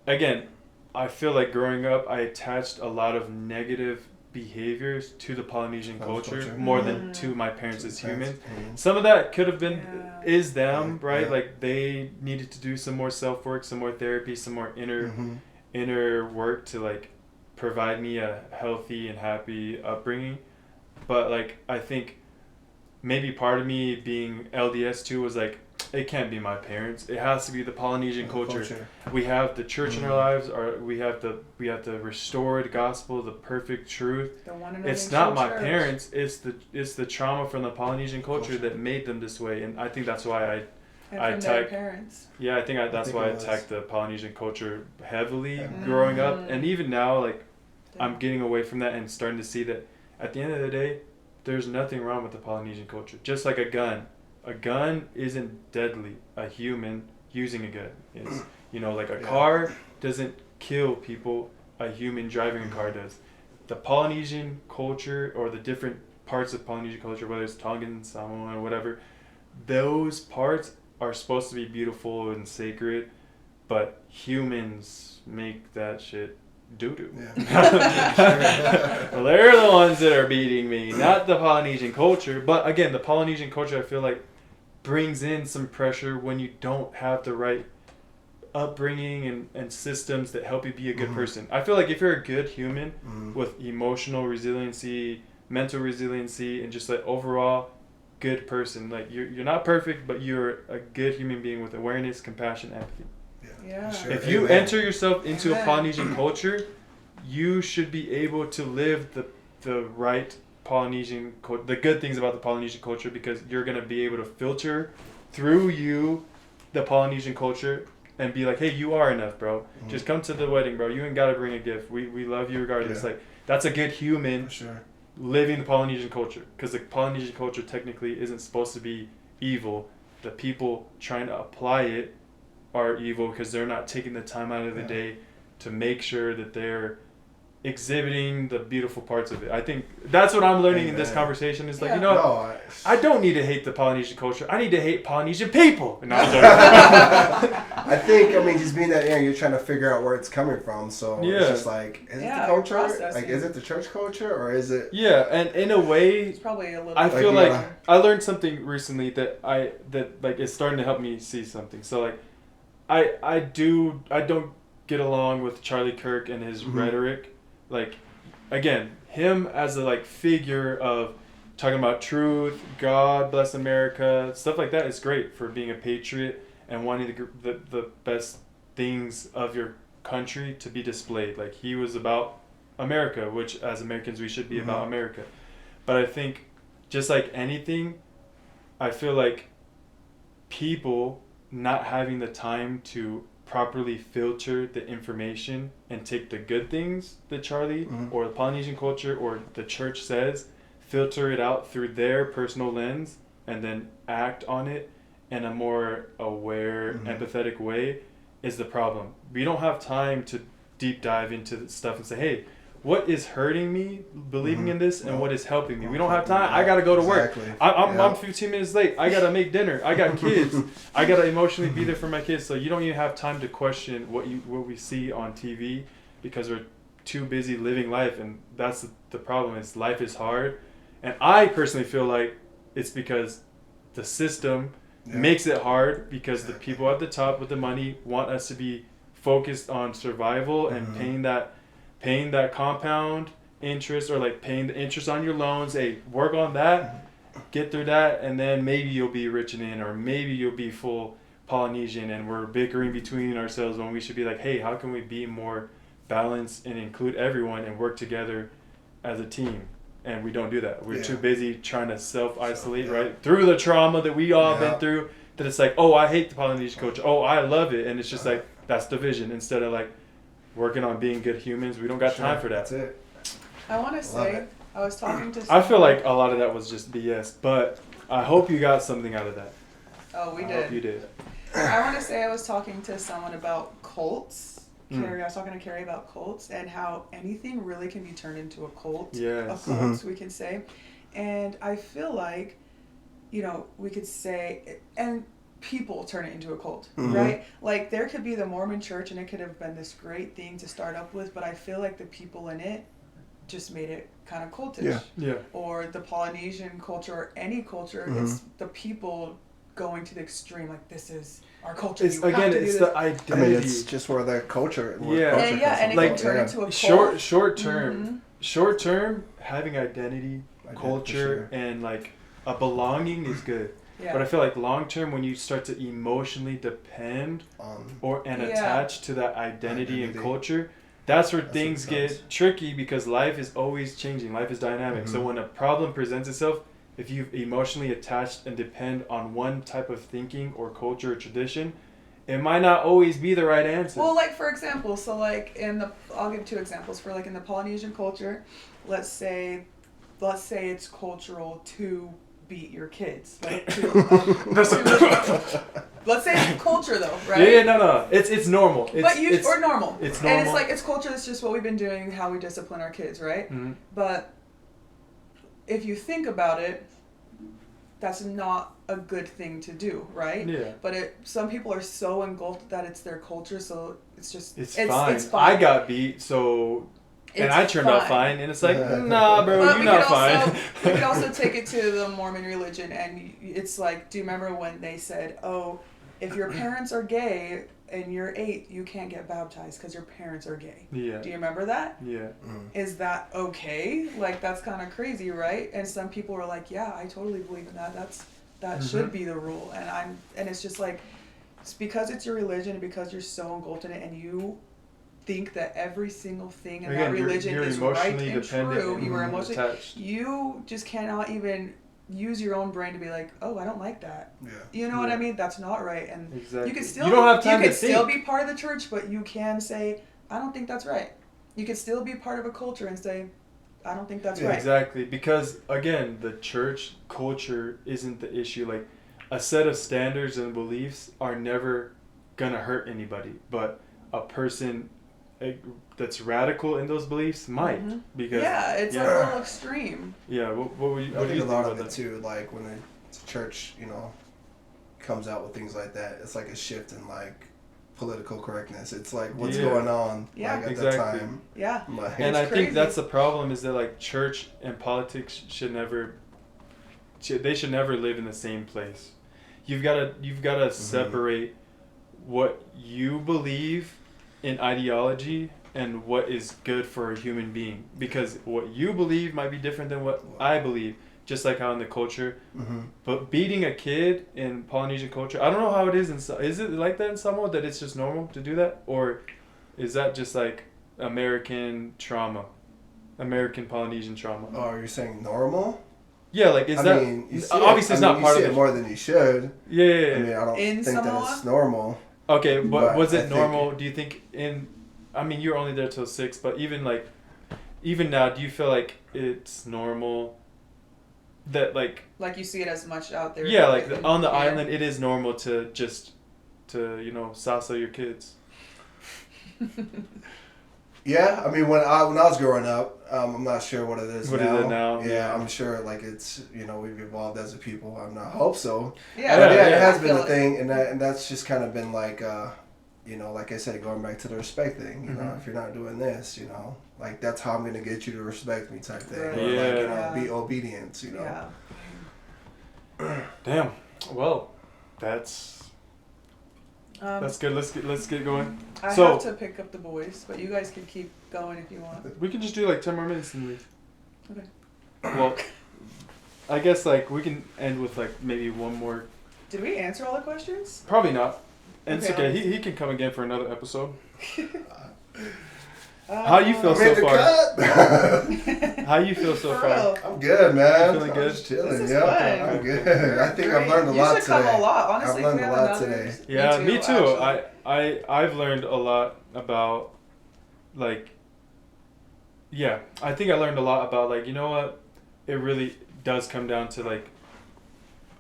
again, I feel like growing up I attached a lot of negative behaviors to the Polynesian culture more than to my parents as humans. Some of that could have been Yeah. is them, right? Yeah. Like they needed to do some more self work, some more therapy, some more Mm-hmm. inner work to like provide me a healthy and happy upbringing. But like I think maybe part of me being LDS too was like, it can't be my parents. It has to be the Polynesian culture. We have the church in our lives, or we have the restored gospel, the perfect truth. The one and It's only not true my church. parents. It's the trauma from the Polynesian culture that made them this way, and I think that's why And I from their attack- parents. I think that's think why I it was. attacked the Polynesian culture heavily Yeah. growing up, Mm. and even now, like Yeah. I'm getting away from that and starting to see that at the end of the day, there's nothing wrong with the Polynesian culture. Just like a gun. A gun isn't deadly. A human using a gun is. Like a Yeah. car doesn't kill people. A human driving a car does. The Polynesian culture, or the different parts of Polynesian culture, whether it's Tongan, Samoan, or whatever, those parts are supposed to be beautiful and sacred, but humans make that shit doo-doo. Yeah. Well, they're the ones that are beating me, not the Polynesian culture. But again, the Polynesian culture, I feel like, brings in some pressure when you don't have the right upbringing and systems that help you be a good person. I feel like if you're a good human with emotional resiliency, mental resiliency, and just like overall good person, like you're not perfect, but you're a good human being with awareness, compassion, empathy. Yeah. Sure. If you Amen. enter yourself into a Amen. Polynesian culture, you should be able to live the right Polynesian the good things about the Polynesian culture, because you're going to be able to filter through you the Polynesian culture and be like, hey, you are enough, bro. Mm-hmm. Just come to the wedding, bro. You ain't got to bring a gift. We love you regardless. Yeah. Like, that's a good human For sure. living the Polynesian culture, because the Polynesian culture technically isn't supposed to be evil. The people trying to apply it are evil because they're not taking the time out of the Yeah. day to make sure that they're exhibiting the beautiful parts of it. I think that's what I'm learning in this conversation is like, Yeah. you know, No, I don't need to hate the Polynesian culture. I need to hate Polynesian people. No, I'm joking. I think, I mean, just being that area, you're trying to figure out where it's coming from. So Yeah. it's just like, is it Yeah, the culture? processing. Like, is it the church culture or is it? Yeah, and in a way, It's probably a little. I Like, feel you like gotta- I learned something recently that like is starting to help me see something. So like, I don't get along with Charlie Kirk and his rhetoric. Like, again, him as a like figure of talking about truth, God bless America, stuff like that is great for being a patriot and wanting the best things of your country to be displayed. Like, he was about America, which as Americans we should be about America. But I think just like anything, I feel like people not having the time to properly filter the information and take the good things that Charlie or the Polynesian culture or the church says, filter it out through their personal lens and then act on it in a more aware, empathetic way is the problem. We don't have time to deep dive into stuff and say, hey, what is hurting me believing in this and what is helping me? We don't have time. I got to go to work. I'm 15 minutes late. I got to make dinner. I got kids. I got to emotionally be there for my kids. So you don't even have time to question what we see on TV because we're too busy living life. And that's the problem. Is life is hard. And I personally feel like it's because the system makes it hard because the people at the top with the money want us to be focused on survival and paying that compound interest or like paying the interest on your loans. Hey, work on that, get through that, and then maybe you'll be rich and in, or maybe you'll be full Polynesian. And we're bickering between ourselves when we should be like, hey, how can we be more balanced and include everyone and work together as a team? And we don't do that. We're too busy trying to self-isolate, right? Through the trauma that we all been through, that it's like, oh, I hate the Polynesian culture. Oh, I love it. And it's just like, that's division instead of like working on being good humans. We don't got time for that. That's it. I want to say, I was talking to. I feel like a lot of that was just BS, but I hope you got something out of that. Oh, we I did. hope you did. I want to say I was talking to someone about cults. Carrie, I was talking to Carrie about cults and how anything really can be turned into a cult. Yes. A cult, we can say. And I feel like, you know, we could say, and people turn it into a cult, right? Like, there could be the Mormon church and it could have been this great thing to start up with, but I feel like the people in it just made it kind of cultish. Yeah. Or the Polynesian culture or any culture, it's the people going to the extreme, like, this is our culture. It's again, it's the identity. I mean, it's just where the culture. Yeah. And it Like, can turn into a cult. Short term, having identity, culture, for sure. and like a belonging is good. Yeah. But I feel like long term, when you start to emotionally depend and attach to that identity and culture, that's where things get tricky because life is always changing. Life is dynamic. So when a problem presents itself, if you've emotionally attached and depend on one type of thinking or culture or tradition, it might not always be the right answer. Well, like, for example, so like I'll give two examples. For like in the Polynesian culture, let's say it's cultural to beat your kids. Like let's say it's culture though, right? Yeah, no. It's normal. It's normal. It's normal. And it's like, it's culture, it's just what we've been doing, how we discipline our kids, right? Mm-hmm. But if you think about it, that's not a good thing to do, right? Yeah. But some people are so engulfed that it's their culture, so it's fine. It's fine. I got beat, so and I turned out fine, and it's like, Yeah. nah, bro, But you're not fine. We could also take it to the Mormon religion, and it's like, do you remember when they said, oh, if your parents are gay and you're 8, you can't get baptized because your parents are gay? Yeah. Do you remember that? Yeah. Is that okay? Like, that's kind of crazy, right? And some people were like, yeah, I totally believe in that. That should be the rule. And it's just like, it's because it's your religion and because you're so engulfed in it and you think that every single thing in that religion you're is right emotionally and dependent true. and You are emotionally attached. You just cannot even use your own brain to be like, oh, I don't like that. Yeah. You know what I mean? That's not right. And Exactly. you could still You don't have time you to could still think. be part of the church, but you can say, I don't think that's right. You could still be part of a culture and say, I don't think that's right. Exactly, because again, the church culture isn't the issue. Like, a set of standards and beliefs are never gonna hurt anybody, but a person that's radical in those beliefs might because it's a little extreme. Yeah, what do you I think think a lot about of it that? too, like when the church, comes out with things like that, it's like a shift in like political correctness. It's like what's going on like at that time. Yeah. Like, And I crazy. think that's the problem is that like church and politics should never live in the same place. You've got to separate what you believe in ideology and what is good for a human being, because what you believe might be different than what I believe, just like how in the culture. But beating a kid in Polynesian culture, I don't know how it is is it like that in Samoa, that it's just normal to do that, or is that just like American Polynesian trauma? oh, you're saying normal? Yeah, like You see obviously it's not part you of see it more than you should. Yeah. I mean, I don't In think Samoa? that it's normal. Okay, but was I it normal? Do you think you're only there till 6, but even now, do you feel like it's normal that like you see it as much out there? yeah, like on the island, it is normal to just salsa your kids? Yeah, I mean when I was growing up, I'm not sure what it is What now. is it now? Yeah, I'm sure like it's we've evolved as a people. I hope so. Yeah, But yeah, it has I been feel a thing, and that's just kind of been like like I said, going back to the respect thing. If you're not doing this, like that's how I'm gonna get you to respect me type thing. Right. Or Yeah. be obedient. Yeah. Damn. Well, that's good. Let's get going. I So- have to pick up the boys, but you guys can keep going if you want. We can just do like 10 more minutes and leave. Okay. Well, I guess like we can end with like maybe one more. Did we answer all the questions? Probably not. And it's Okay. okay. He can come again for another episode. How you feel so Made the far? cut. How you feel so For far? real. I'm good, man. You feeling I'm good? just chilling. This is Yeah, fun. I'm good. I think I've learned a lot You should come today. a lot, honestly. I've learned if a we lot have today. another- Yeah, me too. actually. I've learned a lot about like. Yeah, I think I learned a lot about like, you know what, it really does come down to like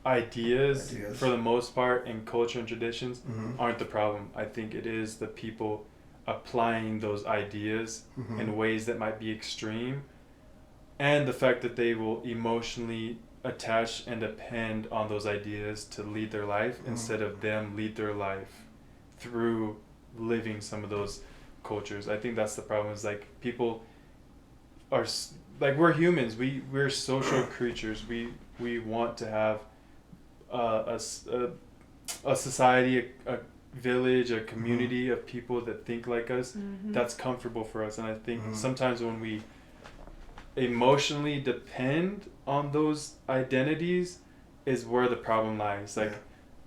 ideas. For the most part, and culture and traditions aren't the problem. I think it is the people applying those ideas in ways that might be extreme, and the fact that they will emotionally attach and depend on those ideas to lead their life instead of them lead their life through living some of those cultures. I think that's the problem, is like people are like, we're humans, we're social creatures. We want to have a society, a village, a community of people that think like us, that's comfortable for us. And I think sometimes when we emotionally depend on those identities is where the problem lies. Like,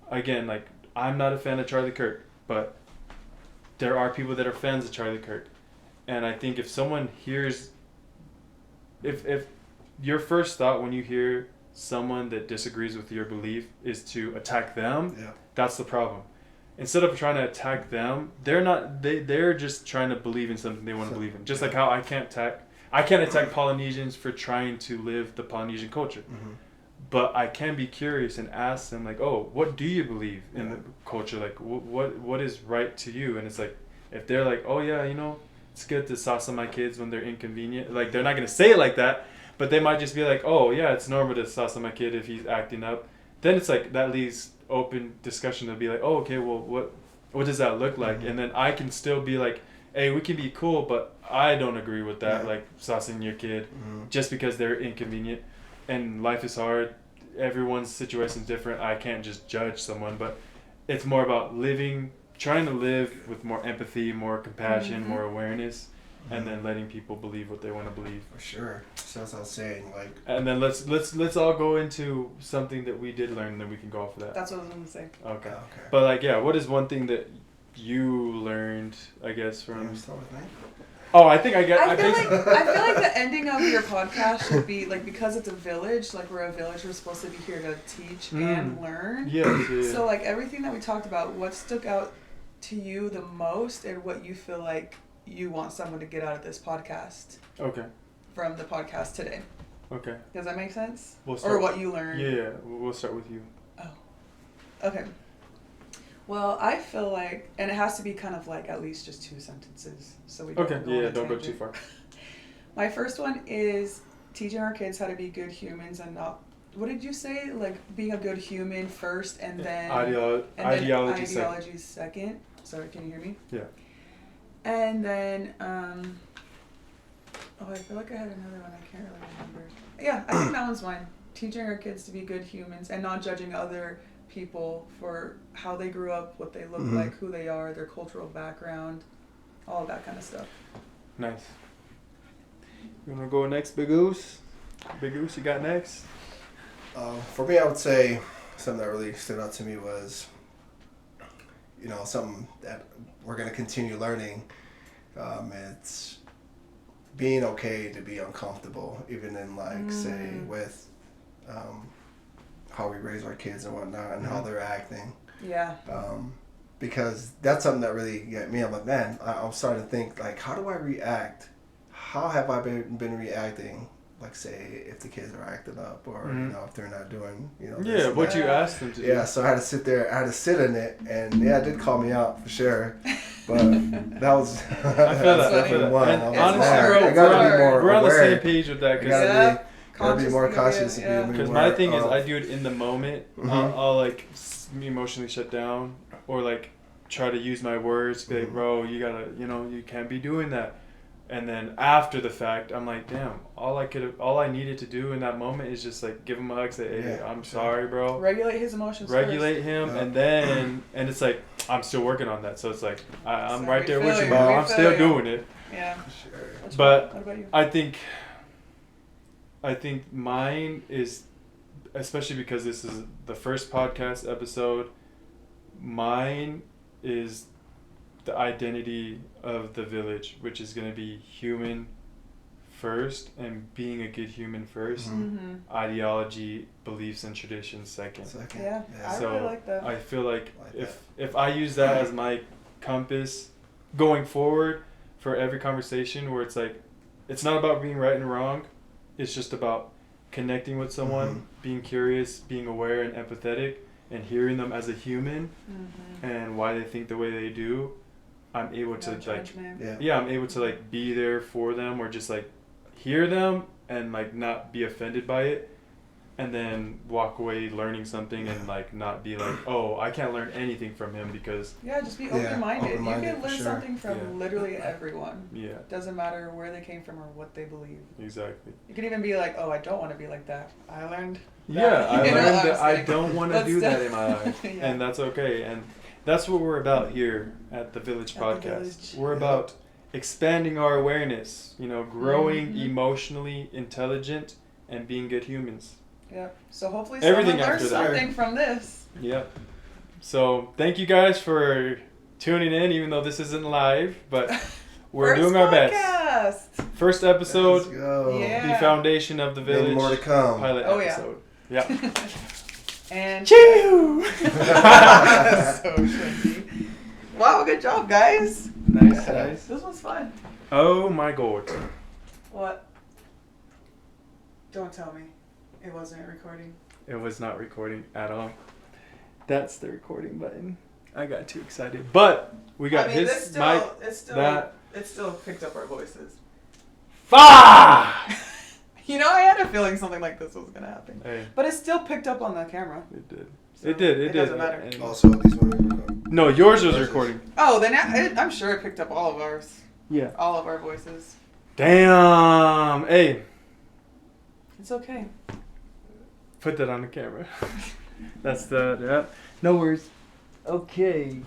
again, like, I'm not a fan of Charlie Kirk, but there are people that are fans of Charlie Kirk. And I think if someone hears, if your first thought when you hear someone that disagrees with your belief is to attack them, that's the problem. Instead of trying to attack them, they're just trying to believe in something they want to believe in. Just like how I can't attack Polynesians for trying to live the Polynesian culture. But I can be curious and ask them, like, oh, what do you believe in the culture? Like, what is right to you? And it's like, if they're like, oh yeah, it's good to salsa my kids when they're inconvenient. Like, they're not going to say it like that, but they might just be like, oh yeah, it's normal to salsa my kid if he's acting up. Then it's like, that leaves open discussion to be like, oh, okay, well, what does that look like? And then I can still be like, hey, we can be cool, but I don't agree with that, like saucing your kid just because they're inconvenient. And life is hard. Everyone's situation is different. I can't just judge someone, but it's more about trying to live with more empathy, more compassion, more awareness, and then letting people believe what they want to believe. For sure. So that's what I was saying. Like, and then let's all go into something that we did learn, and then we can go off of that. That's what I was going to say. Okay. But like, yeah, what is one thing that you learned, I guess, from? Start with me? Oh, I think I feel like the ending of your podcast should be like, because it's a village, like we're a village, we're supposed to be here to teach and learn. Yeah. So like everything that we talked about, what stuck out to you the most, and what you feel like you want someone to get out of this podcast? Okay. From the podcast today. Okay. Does that make sense? Or what you learned? Yeah. We'll start with you. Oh. Okay. Well, I feel like, and it has to be kind of like at least just 2 sentences, so we don't Okay. go on Yeah. a Don't go too tangent. far. My first one is teaching our kids how to be good humans and not. What did you say? Like being a good human first, and then Ideology second. ideology second. Sorry, can you hear me? Yeah. And then, I feel like I had another one. I can't really remember. Yeah, I think that one's one. Teaching our kids to be good humans and not judging other people for how they grew up, what they look like, who they are, their cultural background, all of that kind of stuff. Nice. You wanna go next, Big Goose? Big Goose, you got next? For me, I would say something that really stood out to me was, something that we're going to continue learning. It's being okay to be uncomfortable, even in say with how we raise our kids and whatnot and how they're acting. Yeah. Because that's something that really got me. I'm like, man, I'm starting to think, how do I react? How have I been reacting? Say if the kids are acting up or if they're not doing this what that. you asked them to do. Yeah, so I had to sit there. I had to sit in it, and it did call me out for sure. But that was I feel that. one. And I was honestly, I gotta be more we're on the aware. same page with that. I gotta be more cautious. Because my thing is, I do it in the moment. I'll emotionally shut down or try to use my words. Be like, bro, you gotta, you can't be doing that. And then after the fact, I'm like, damn, all I needed to do in that moment is just give him a hug, say, hey, I'm sorry, bro. Regulate his emotions. Regulate him, and it's I'm still working on that. So it's I'm right there with you, bro. I'm still doing it. Yeah. Sure. What about you? I think mine is, especially because this is the first podcast episode, mine is the identity of the village, which is going to be human first and being a good human first, ideology, beliefs, and traditions second. Yeah. I So really like that. I feel like if I use that as my compass going forward for every conversation where it's not about being right and wrong, it's just about connecting with someone, being curious, being aware and empathetic, and hearing them as a human and why they think the way they do. I'm able to I'm able to be there for them or just hear them and not be offended by it, and then walk away learning something and not be oh, I can't learn anything from him because just be open-minded. You can learn sure. something from literally everyone. Yeah. Doesn't matter where they came from or what they believe. Exactly. You can even be oh, I don't want to be like that. I learned that. Yeah, I learned that I kidding. don't want to do that in my life, Yeah. and that's okay. And that's what we're about here at the Village Podcast. Village. We're about expanding our awareness, growing emotionally intelligent and being good humans. Yep. So hopefully Everything someone after learns that. something from this. Yep. So thank you guys for tuning in, even though this isn't live, but we're doing our best. First episode, Let's go. Yeah. the foundation of the Village. And more to come. Pilot episode. Yeah. And Choo! so trendy. Wow, good job, guys. Nice. This was fun. Oh my god. What? Don't tell me. It wasn't recording. It was not recording at all. That's the recording button. I got too excited. But we got his mic. It still picked up our voices. Fuck! I had a feeling something like this was gonna happen. Hey, But it still picked up on the camera. it did. So It did. it doesn't matter. And- Also, these ones. no, yours was recording. Oh, then I'm sure it picked up all of ours. Yeah. All of our voices. Damn. Hey, It's okay. put that on the camera. That's yeah. No worries. Okay.